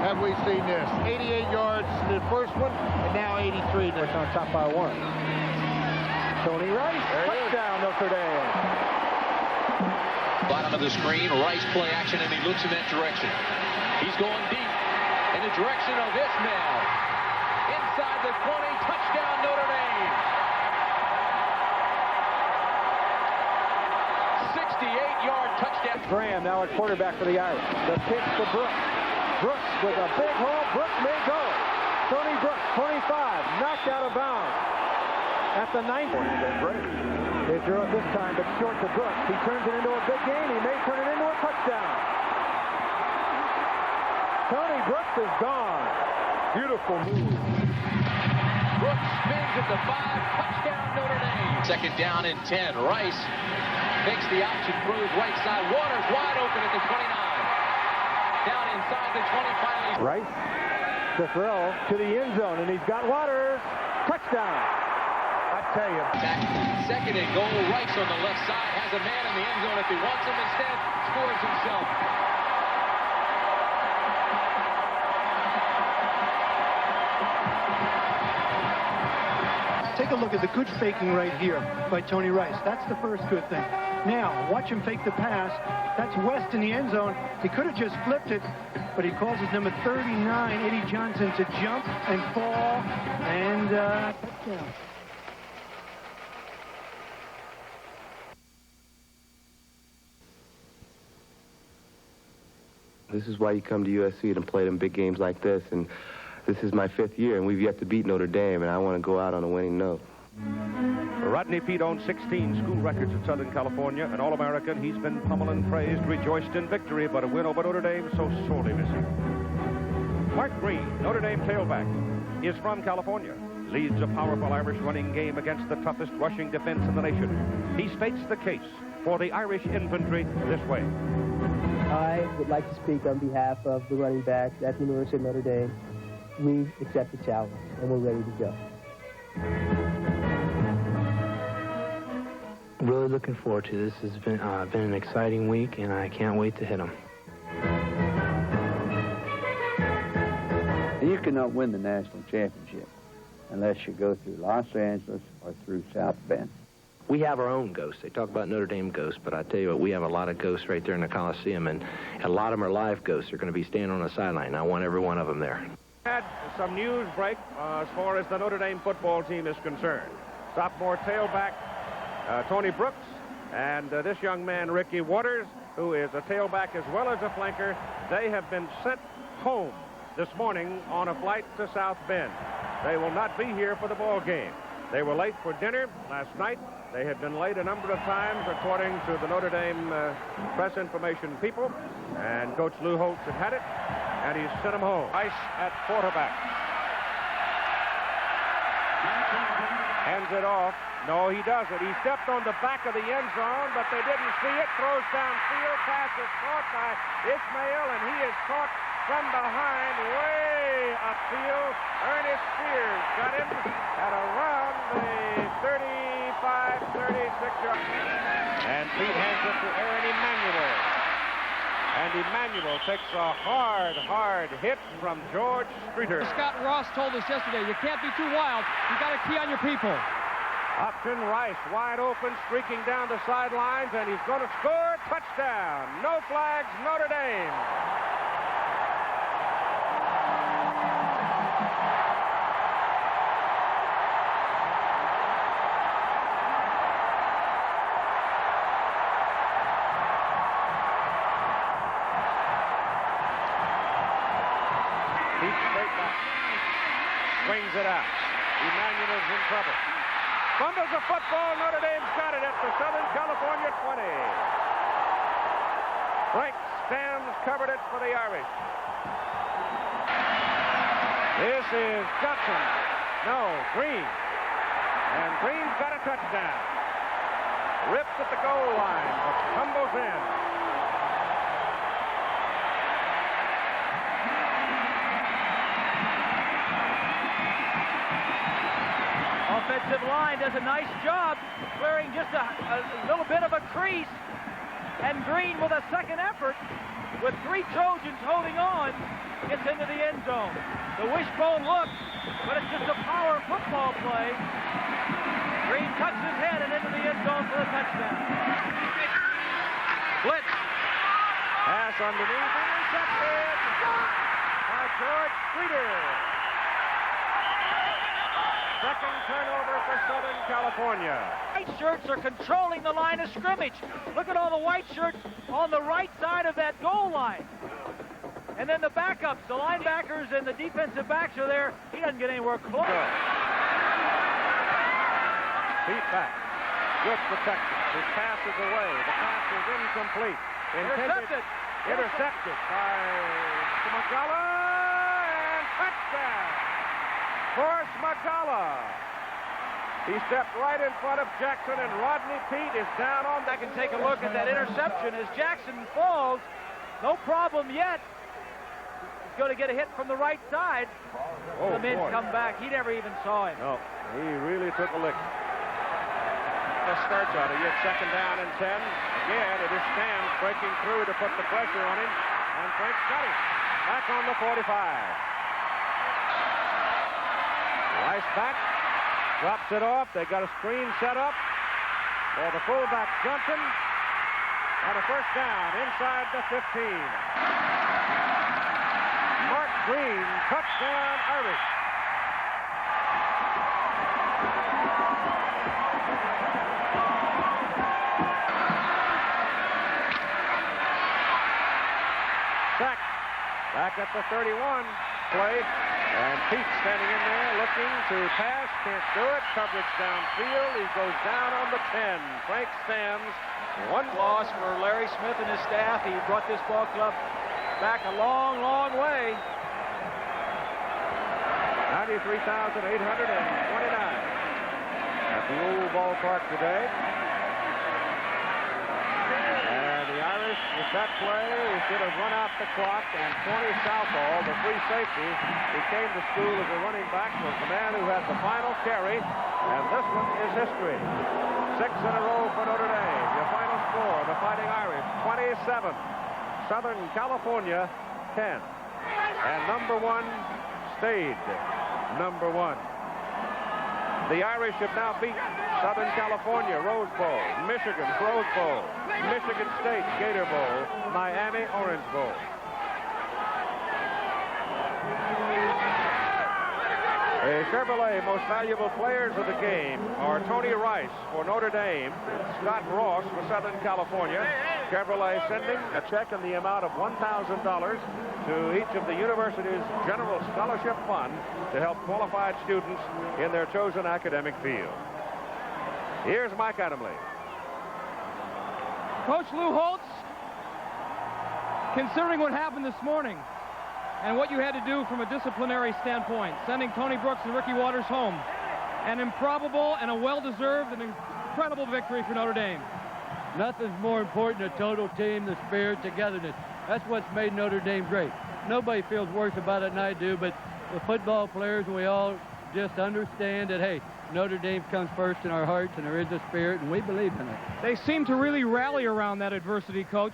Speaker 6: have we seen this. 88 yards in the first one, and now 83.
Speaker 8: It's on top by 1. Tony Rice, touchdown Notre Dame.
Speaker 10: Bottom of the screen, Rice play action, and he looks in that direction. He's going deep in the direction of Ismail. Inside the 20, touchdown Notre Dame. 68-yard touchdown.
Speaker 8: Graham now at quarterback for the Irish. The pitch to Brooks. Brooks with a big hole. Brooks may go. Tony Brooks, 25, knocked out of bounds at the 9th. They throw it this time, but short to Brooks. He turns it into a big gain. He may turn it into a touchdown. Tony Brooks is gone. Beautiful move.
Speaker 10: Brooks spins at the 5, touchdown Notre Dame. Second down and 10. Rice makes the option move right side. Waters wide open at the 29. Down inside the 20 finally.
Speaker 8: Rice to throw to the end zone, and he's got Waters. Touchdown. I tell you.
Speaker 10: Back second and goal. Rice on the left side has a man in the end zone if he wants him. Instead, scores himself.
Speaker 2: Take a look at the good faking right here by Tony Rice. That's the first good thing. Now, watch him fake the pass. That's West in the end zone. He could have just flipped it, but he causes number 39, Eddie Johnson, to jump and fall and touchdown.
Speaker 11: This is why you come to USC and play them big games like this. And this is my 5th year, and we've yet to beat Notre Dame, and I want to go out on a winning note.
Speaker 12: Rodney Peete owns 16 school records in Southern California. An All-American, he's been pummeled, praised, rejoiced in victory, but a win over Notre Dame so sorely missing. Mark Green, Notre Dame tailback, is from California. Leads a powerful Irish running game against the toughest rushing defense in the nation. He states the case for the Irish infantry this way.
Speaker 13: I would like to speak on behalf of the running backs at the University of Notre Dame. We accept the challenge, and we're ready to go.
Speaker 14: Really looking forward to this. It's been an exciting week, and I can't wait to hit them.
Speaker 15: You cannot win the national championship unless you go through Los Angeles or through South Bend.
Speaker 14: We have our own ghosts. They talk about Notre Dame ghosts, but I tell you what, we have a lot of ghosts right there in the Coliseum, and a lot of them are live ghosts. They're going to be standing on the sideline. I want every one of them there.
Speaker 12: Had some news break as far as the Notre Dame football team is concerned. Sophomore tailback Tony Brooks and this young man Ricky Waters, who is a tailback as well as a flanker, they have been sent home this morning on a flight to South Bend. They will not be here for the ball game. They were late for dinner last night. They had been late a number of times, according to the Notre Dame press information people. And Coach Lou Holtz had it, and he's sent them home. Rice at quarterback. Hands it off. No, he doesn't. He stepped on the back of the end zone, but they didn't see it. Throws downfield. Pass is caught by Ismail, and he is caught from behind, way upfield. Ernest Spears got him at around the 35, 36 yard. And Pete hands it to Aaron Emanuel. And Emmanuel takes a hard hit from George Streeter.
Speaker 16: Scott Ross told us yesterday, you can't be too wild. You got to key on your people.
Speaker 12: Upton Rice wide open, streaking down the sidelines, and he's going to score. Touchdown. No flags, Notre Dame. Straight back. Swings it out. Emmanuel's in trouble. Fumbles the football. Notre Dame's got it at the Southern California 20. Frank Stams covered it for the Irish. This is Johnson. No, Green. And Green's got a touchdown. Rips at the goal line, but tumbles in.
Speaker 17: Offensive line does a nice job clearing just a little bit of a crease. And Green, with a second effort, with 3 Trojans holding on, gets into the end zone. The wishbone look, but it's just a power football play. Green tucks his head and into the end zone for a touchdown.
Speaker 12: Blitz. Pass underneath, intercepted by George Streeter. Second turnover for Southern California.
Speaker 17: White shirts are controlling the line of scrimmage. Look at all the white shirts on the right side of that goal line. And then the backups, the linebackers and the defensive backs are there. He doesn't get anywhere close.
Speaker 12: Feet back. Good protection. His pass is away. The pass is incomplete. Intercepted by Magala, and touchdown. Forrest Magala. He stepped right in front of Jackson, and Rodney Peete is down on.
Speaker 17: I can take a look at that interception as Jackson falls. No problem yet. He's going to get a hit from the right side. The men come back. He never even saw him.
Speaker 12: No, he really took a lick. Starts out. He gets second down and 10. Again, it is Stams breaking through to put the pressure on him, and Frank's got him. Back on the 45. Rice back, drops it off. They got a screen set up for the fullback Johnson, and a first down inside the 15. Mark Green, touchdown Irish. Sack. Back at the 31 play. And Peete standing in there looking to pass. Can't do it. Coverage downfield. He goes down on the 10. Frank Stams.
Speaker 17: One loss for Larry Smith and his staff. He brought this ball club back a long, long way.
Speaker 12: 93,829 at the old ballpark today. And the Irish, with that play, should have run out the clock, and Tony Southall, the free safety, who came to school as a running back, was the man who had the final carry, and this one is history. 6 in a row for Notre Dame. Your final score, the Fighting Irish, 27. Southern California, 10. And number 1 stayed number 1. The Irish have now beat Southern California, Rose Bowl, Michigan, Rose Bowl, Michigan State, Gator Bowl, Miami, Orange Bowl. The Chevrolet most valuable players of the game are Tony Rice for Notre Dame, Scott Ross for Southern California. Chevrolet sending a check in the amount of $1,000 to each of the university's General Scholarship Fund to help qualified students in their chosen academic field. Here's Mike Adamle.
Speaker 16: Coach Lou Holtz, considering what happened this morning and what you had to do from a disciplinary standpoint, sending Tony Brooks and Ricky Waters home, an improbable and a well-deserved and incredible victory for Notre Dame.
Speaker 18: Nothing's more important than a total team, the spirit, togetherness. That's what's made Notre Dame great. Nobody feels worse about it than I do, but the football players, we all just understand that, hey, Notre Dame comes first in our hearts, and there is a spirit, and we believe in it.
Speaker 16: They seem to really rally around that adversity, Coach.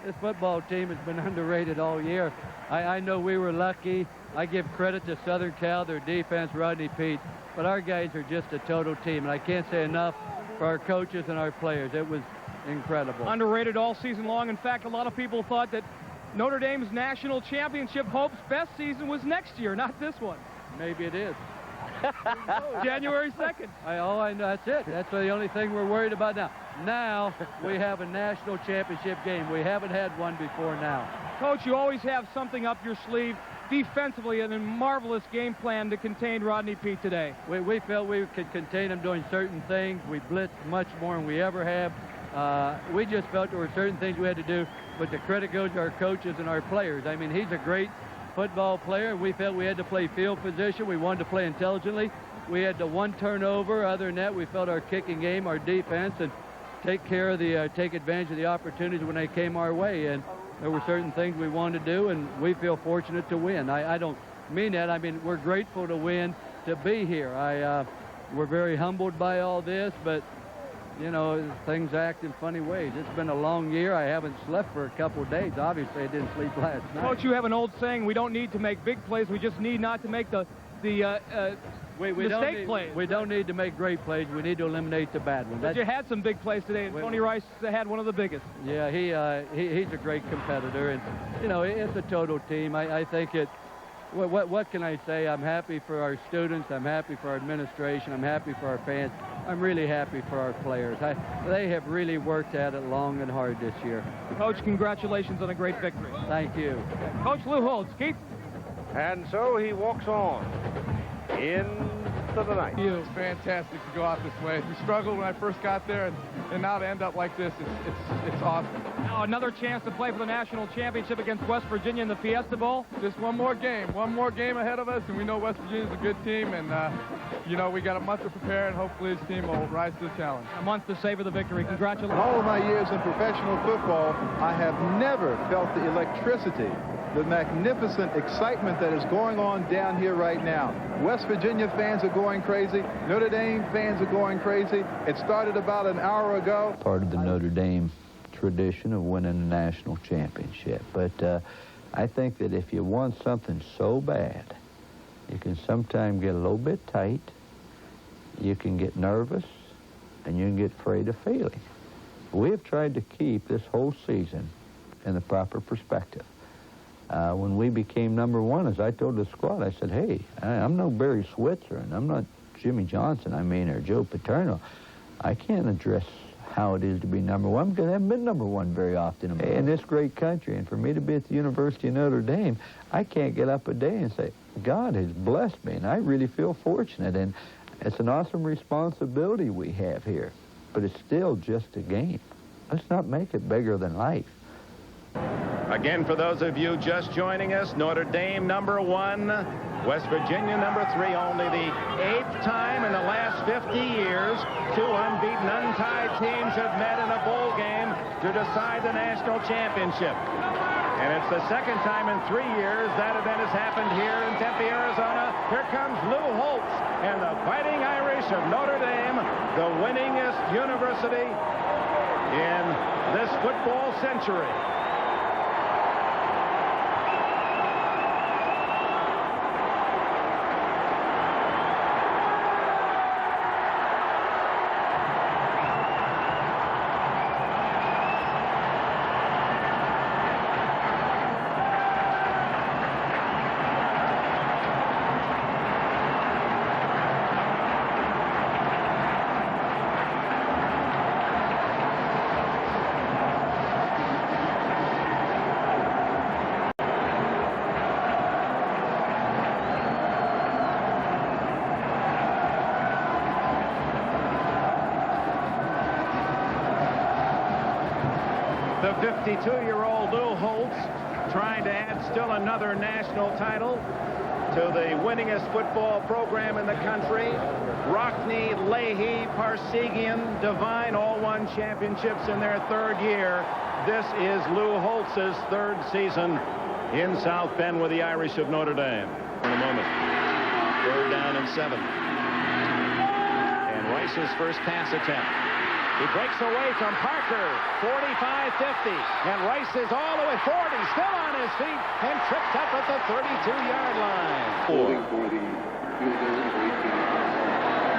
Speaker 18: this football team has been underrated all year. I know we were lucky. I give credit to Southern Cal, their defense, Rodney Peete, but our guys are just a total team, and I can't say enough for our coaches and our players. It was incredible.
Speaker 16: Underrated all season long. In fact, a lot of people thought that Notre Dame's national championship hopes best season was next year, not this one.
Speaker 18: Maybe it is.
Speaker 16: January 2nd.
Speaker 18: I know, that's it. That's the only thing we're worried about now. Now we have a national championship game. We haven't had one before now.
Speaker 16: Coach, you always have something up your sleeve. Defensively, a marvelous game plan to contain Rodney Peete today.
Speaker 18: We felt we could contain him doing certain things. We blitzed much more than we ever have. We just felt there were certain things we had to do, but the credit goes to our coaches and our players. I mean, he's a great football player. We felt we had to play field position. We wanted to play intelligently. We had the one turnover. Other than that, we felt our kicking game, our defense, and take advantage of the opportunities when they came our way. And there were certain things we wanted to do, and we feel fortunate to win. I don't mean that. I mean, we're grateful to win, to be here. We're very humbled by all this, but you know, things act in funny ways. It's been a long year. I haven't slept for a couple of days. Obviously, I didn't sleep last night.
Speaker 16: Coach, you have an old saying, we don't need to make big plays. We just need not to make the mistake plays.
Speaker 18: We don't need to make great plays. We need to eliminate the bad ones.
Speaker 16: But you had some big plays today, and Tony Rice had one of the biggest.
Speaker 18: Yeah, he's a great competitor, and, you know, it's a total team. I think it... What can I say? I'm happy for our students. I'm happy for our administration. I'm happy for our fans. I'm really happy for our players. They have really worked at it long and hard this year.
Speaker 16: Coach, congratulations on a great victory.
Speaker 18: Thank you.
Speaker 16: Coach Lou Holtz, Keith.
Speaker 12: And so he walks on into the night.
Speaker 19: It's fantastic to go out this way. We struggled when I first got there, and now to end up like this, it's awesome.
Speaker 16: Now another chance to play for the national championship against West Virginia in the Fiesta Bowl.
Speaker 19: Just one more game ahead of us, and we know West Virginia's a good team, and you know, we got a month to prepare, and hopefully this team will rise to the challenge.
Speaker 16: A month to savor the victory. Congratulations.
Speaker 20: In all of my years in professional football, I have never felt the electricity, the magnificent excitement that is going on down here right now. West Virginia fans are going crazy. Notre Dame fans are going crazy. It started about an hour ago.
Speaker 15: Part of the Notre Dame tradition of winning a national championship. But I think that if you want something so bad, you can sometimes get a little bit tight, you can get nervous, and you can get afraid of failing. We have tried to keep this whole season in the proper perspective. When we became number one, as I told the squad, I said, hey, I'm no Barry Switzer, and I'm not Jimmy Johnson, or Joe Paterno. I can't address how it is to be number one, because I haven't been number one very often in this great country. And for me to be at the University of Notre Dame, I can't get up a day and say, God has blessed me, and I really feel fortunate. And it's an awesome responsibility we have here, but it's still just a game. Let's not make it bigger than life.
Speaker 21: Again, for those of you just joining us, Notre Dame number 1, West Virginia number 3. Only the 8th time in the last 50 years 2 unbeaten, untied teams have met in a bowl game to decide the national championship. And it's the 2nd time in 3 years that event has happened here in Tempe, Arizona. Here comes Lou Holtz and the Fighting Irish of Notre Dame, the winningest university in this football century. The 52-year-old Lou Holtz trying to add still another national title to the winningest football program in the country. Rockne, Leahy, Parsegian, Devine all won championships in their 3rd year. This is Lou Holtz's 3rd season in South Bend with the Irish of Notre Dame. In a moment, 3rd down and 7. And Rice's first pass attempt. He breaks away from Parker, 45-50, and Rice is all the way 40, still on his feet, and tripped up at the 32-yard line.
Speaker 5: Holding for the field goal,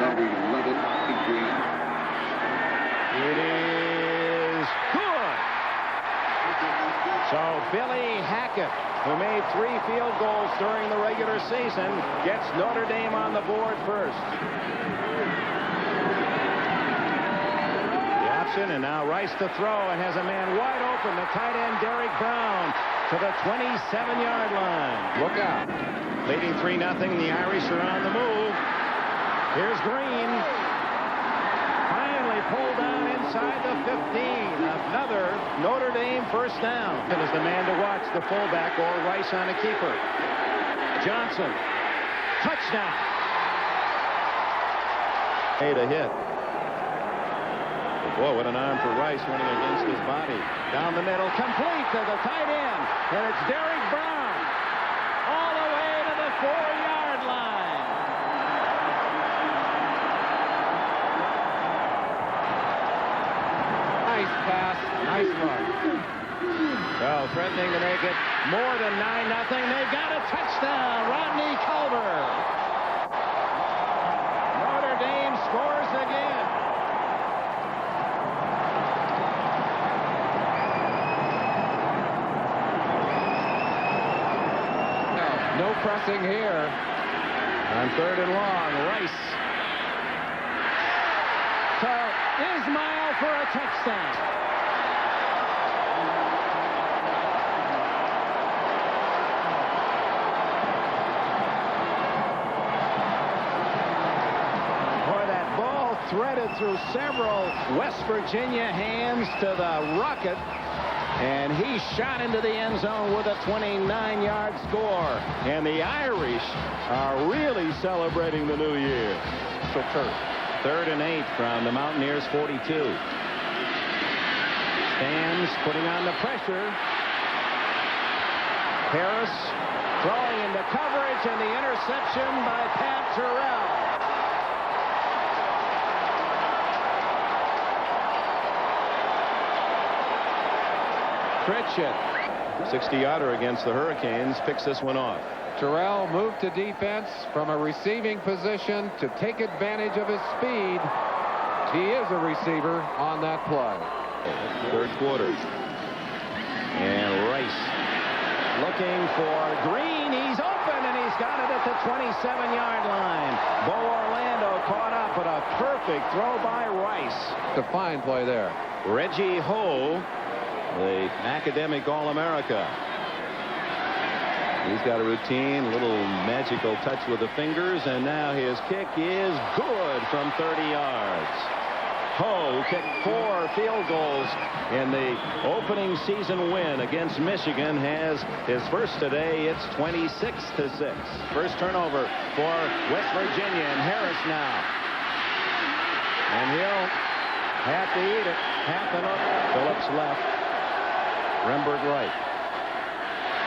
Speaker 5: number 11, Pete Green.
Speaker 21: It is good. So Billy Hackett, who made 3 field goals during the regular season, gets Notre Dame on the board first. And now Rice to throw and has a man wide open. The tight end, Derek Brown, to the 27-yard line. Look out. Leading 3-0. The Irish are on the move. Here's Green. Finally pulled down inside the 15. Another Notre Dame first down. It is the man to watch, the fullback, or Rice on a keeper. Johnson. Touchdown. Made a hit. Boy, what an arm for Rice running against his body. Down the middle, complete to the tight end. And it's Derek Brown all the way to the 4-yard line. Nice pass, nice run. Well, threatening to make it more than 9-0. They've got a touchdown. Rodney Culver. Notre Dame scores again. No pressing here. On 3rd and long, Rice to Ismail for a touchdown. Boy, that ball threaded through several West Virginia hands to the Rocket. And he shot into the end zone with a 29-yard score. And the Irish are really celebrating the new year. So 3rd and 8 from the Mountaineers' 42. Stams putting on the pressure. Harris throwing into coverage, and the interception by Pat Terrell. Pritchett, 60-yarder against the Hurricanes, picks this one off.
Speaker 22: Terrell moved to defense from a receiving position to take advantage of his speed. He is a receiver on that play.
Speaker 21: 3rd quarter. And Rice looking for Green. He's open, and he's got it at the 27-yard line. Bo Orlando caught up, but a perfect throw by Rice.
Speaker 22: The fine play there.
Speaker 21: Reggie Ho, the academic All-America. He's got a routine, little magical touch with the fingers, and now his kick is good from 30 yards. Ho kicked 4 field goals in the opening season win against Michigan. Has his first today. It's 26-6. First turnover for West Virginia, and Harris now. And he'll have to eat it. Phillips left. Rembert right.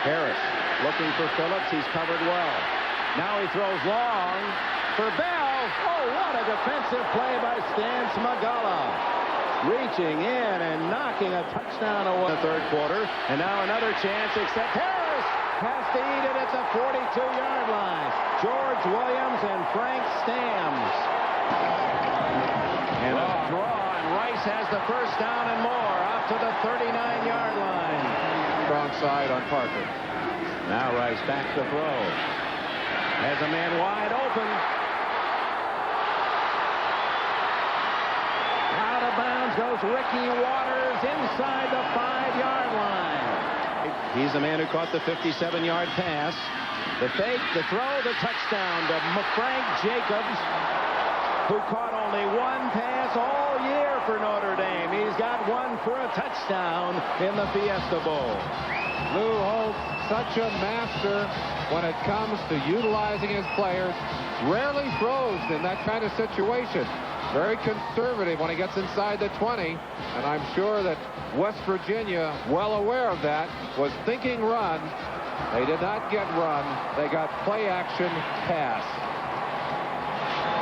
Speaker 21: Harris looking for Phillips. He's covered well. Now he throws long for Bell. Oh, what a defensive play by Stan Smagala. Reaching in and knocking a touchdown away. The 3rd quarter. And now another chance, except Harris has to eat it at the 42-yard line. George Williams and Frank Stams. And a draw, and Rice has the first down and more out to the 39-yard line.
Speaker 22: Strong side on Parker.
Speaker 21: Now Rice back to throw. Has a man wide open. Out of bounds goes Ricky Waters inside the 5-yard line. He's the man who caught the 57-yard pass. The fake, the throw, the touchdown to Frank Jacobs, who caught only 1 pass all year for Notre Dame. He's got 1 for a touchdown in the Fiesta Bowl.
Speaker 22: Lou Hope, such a master when it comes to utilizing his players. Rarely throws in that kind of situation. Very conservative when he gets inside the 20. And I'm sure that West Virginia, well aware of that, was thinking run. They did not get run. They got play action pass.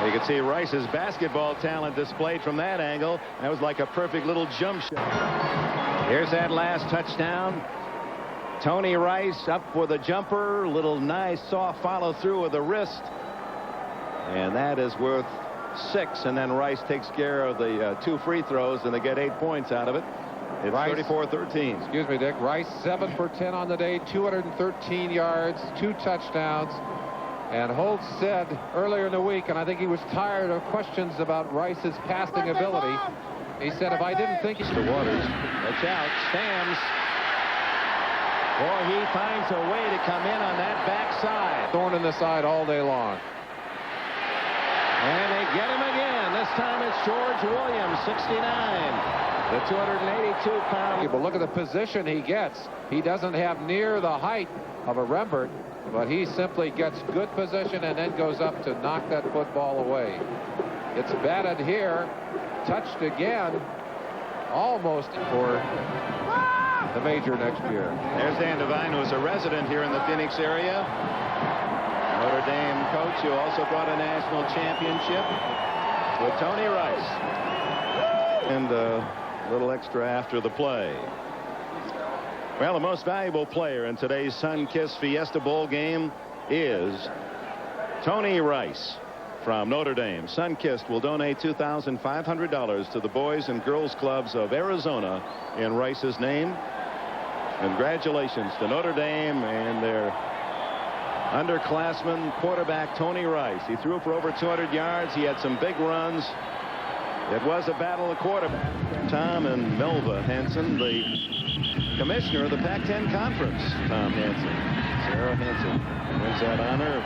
Speaker 21: You can see Rice's basketball talent displayed from that angle. That was like a perfect little jump shot. Here's that last touchdown. Tony Rice up with a jumper. Little nice soft follow through with the wrist. And that is worth 6. And then Rice takes care of the 2 free throws, and they get 8 points out of it. It's 34-13.
Speaker 22: Excuse me, Dick. Rice 7 for 10 on the day, 213 yards, 2 touchdowns. And Holtz said earlier in the week, and I think he was tired of questions about Rice's passing ability. He said, if I didn't think he's
Speaker 21: to Waters. Watch out. Stams. Boy, he finds a way to come in on that backside.
Speaker 22: thorn in the side all day long.
Speaker 21: And they get him again. This time it's George Williams, 69. The 282-pound.
Speaker 22: But look at the position he gets. He doesn't have near the height of a Rembert, but he simply gets good position and then goes up to knock that football away. It's batted here, touched again, almost for the major next year.
Speaker 21: There's Dan Devine, who's a resident here in the Phoenix area. Notre Dame coach who also brought a national championship with Tony Rice. And a little extra after the play. Well, the most valuable player in today's Sun-Kissed Fiesta Bowl game is Tony Rice from Notre Dame. Sun-Kissed will donate $2,500 to the Boys and Girls Clubs of Arizona in Rice's name. Congratulations to Notre Dame and their underclassman quarterback Tony Rice. He threw for over 200 yards. He had some big runs. It was a battle of quarterback. Tom and Melva Hansen, the commissioner of the Pac-10 Conference. Tom Hansen. Sarah Hansen wins that honor.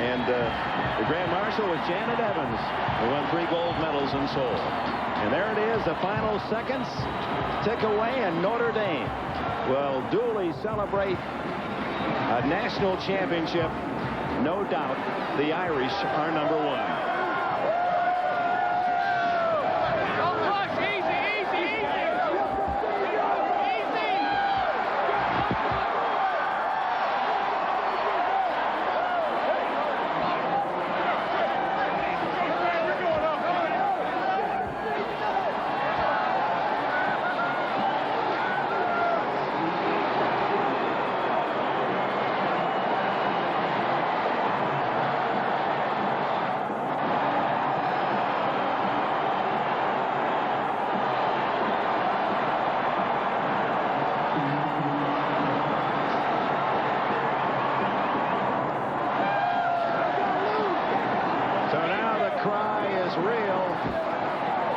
Speaker 21: And the Grand Marshal was Janet Evans, who won 3 gold medals in Seoul. And there it is, the final seconds tick away, and Notre Dame will duly celebrate a national championship. No doubt the Irish are number 1.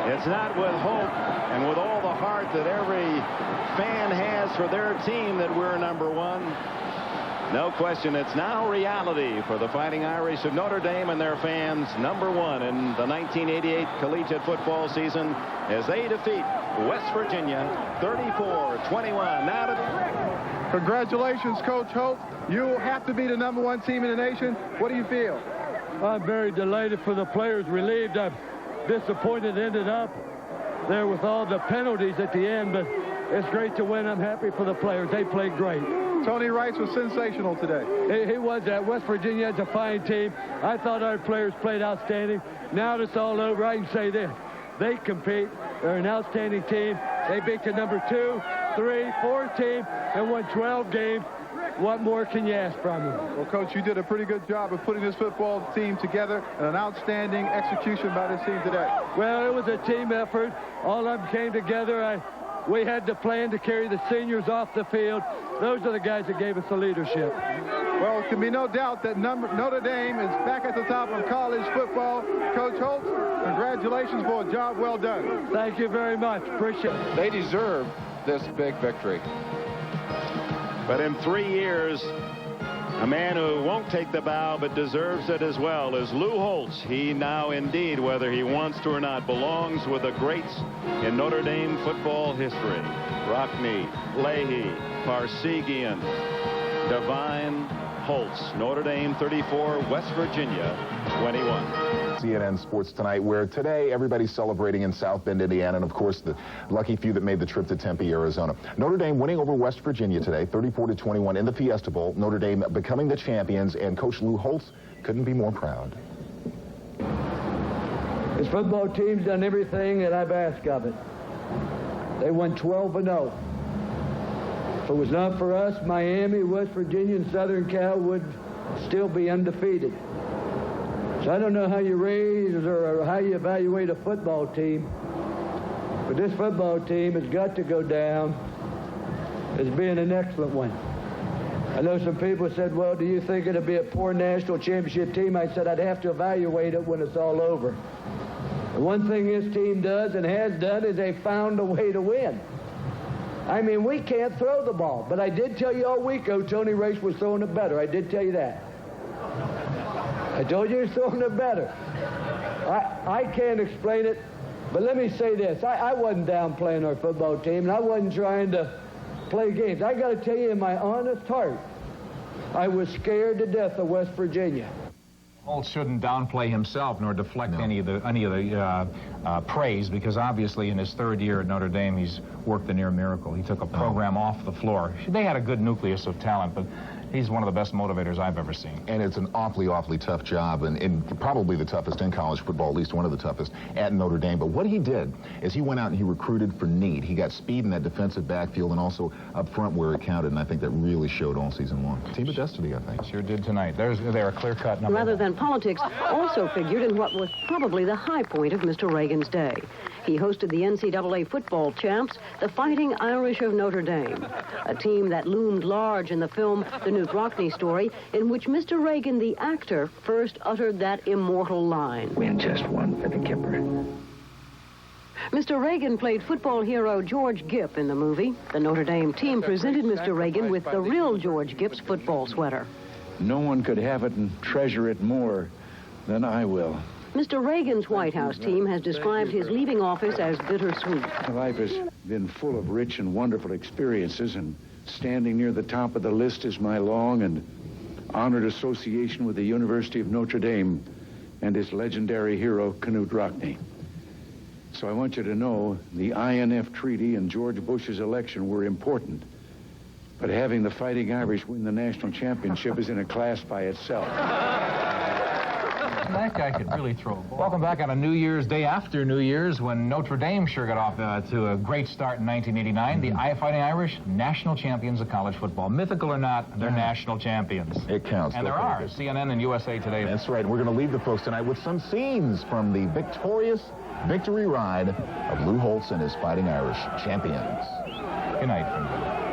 Speaker 21: It's not with hope and with all the heart that every fan has for their team that we're number 1. No question, it's now reality for the Fighting Irish of Notre Dame and their fans. Number 1 in the 1988 collegiate football season as they defeat West Virginia 34-21. Now to...
Speaker 20: Congratulations, Coach Holt. You have to be the number 1 team in the nation. What do you feel?
Speaker 18: I'm very delighted for the players, relieved. I'm disappointed ended up there with all the penalties at the end, but it's great to win. I'm happy for the players. They played great.
Speaker 20: Tony Rice was sensational today.
Speaker 18: He was. West Virginia is a fine team. I thought our players played outstanding. Now that it's all over, I can say this. They compete. They're an outstanding team. They beat the number 2, 3, 4 team and won 12 games. What more can you ask from them?
Speaker 20: Well, Coach, you did a pretty good job of putting this football team together, and an outstanding execution by this team today.
Speaker 18: Well, it was a team effort. All of them came together. We had the plan to carry the seniors off the field. Those are the guys that gave us the leadership.
Speaker 20: Well, there can be no doubt that Notre Dame is back at the top of college football. Coach Holt, congratulations for a job well done.
Speaker 18: Thank you very much. Appreciate it.
Speaker 22: They deserve this big victory.
Speaker 21: But in 3 years, a man who won't take the bow but deserves it as well is Lou Holtz. He now indeed, whether he wants to or not, belongs with the greats in Notre Dame football history. Rockne, Leahy, Parsegian, Devine, Holtz. Notre Dame 34, West Virginia 21.
Speaker 7: CNN Sports Tonight, where today everybody's celebrating in South Bend, Indiana, and of course the lucky few that made the trip to Tempe, Arizona. Notre Dame winning over West Virginia today, 34-21 in the Fiesta Bowl. Notre Dame becoming the champions, and Coach Lou Holtz couldn't be more proud.
Speaker 18: This football team's done everything that I've asked of it. They won 12-0. If it was not for us, Miami, West Virginia, and Southern Cal would still be undefeated. So I don't know how you raise or how you evaluate a football team, but this football team has got to go down as being an excellent one. I know some people said, well, do you think it'll be a poor national championship team? I said I'd have to evaluate it when it's all over. The one thing this team does and has done is they found a way to win. I mean, we can't throw the ball, but I did tell you all week ago Tony Race was throwing it better. I did tell you that. I told you he was throwing it better. I can't explain it, but let me say this. I wasn't downplaying our football team, and I wasn't trying to play games. I got to tell you, in my honest heart, I was scared to death of West Virginia.
Speaker 3: Holt shouldn't downplay himself nor deflect any of the praise, because obviously in his third year at Notre Dame he's worked a near miracle. He took a program off the floor. They had a good nucleus of talent, but he's one of the best motivators I've ever seen.
Speaker 7: And it's an awfully tough job, and probably the toughest in college football, at least one of the toughest at Notre Dame. But what he did is he went out and he recruited for need. He got speed in that defensive backfield and also up front where it counted, and I think that really showed all season long. Team of destiny, I think.
Speaker 3: Sure did tonight. They're a clear-cut number.
Speaker 9: Rather than politics, also figured in what was probably the high point of Mr. Reagan's day. He hosted the NCAA football champs, the Fighting Irish of Notre Dame, a team that loomed large in the film The Newt Rockne Story, in which Mr. Reagan, the actor, first uttered that immortal line.
Speaker 23: Win just one for the Kipper.
Speaker 9: Mr. Reagan played football hero George Gipp in the movie. The Notre Dame team presented Mr. Reagan with the real George Gipp's football sweater.
Speaker 23: No one could have it and treasure it more than I will.
Speaker 9: Mr. Reagan's White House team has described his leaving office as bittersweet.
Speaker 23: Life has been full of rich and wonderful experiences, and standing near the top of the list is my long and honored association with the University of Notre Dame and its legendary hero, Knut Rockne. So I want you to know the INF Treaty and George Bush's election were important, but having the Fighting Irish win the national championship is in a class by itself.
Speaker 3: That guy could really throw a ball. Welcome back on a New Year's Day after New Year's, when Notre Dame sure got off to a great start in 1989. The Fighting Irish, national champions of college football. Mythical or not, they're national champions.
Speaker 7: It counts.
Speaker 3: And there are. CNN and USA Today.
Speaker 7: That's right. We're going to leave the folks tonight with some scenes from the victorious victory ride of Lou Holtz and his Fighting Irish champions.
Speaker 3: Good night.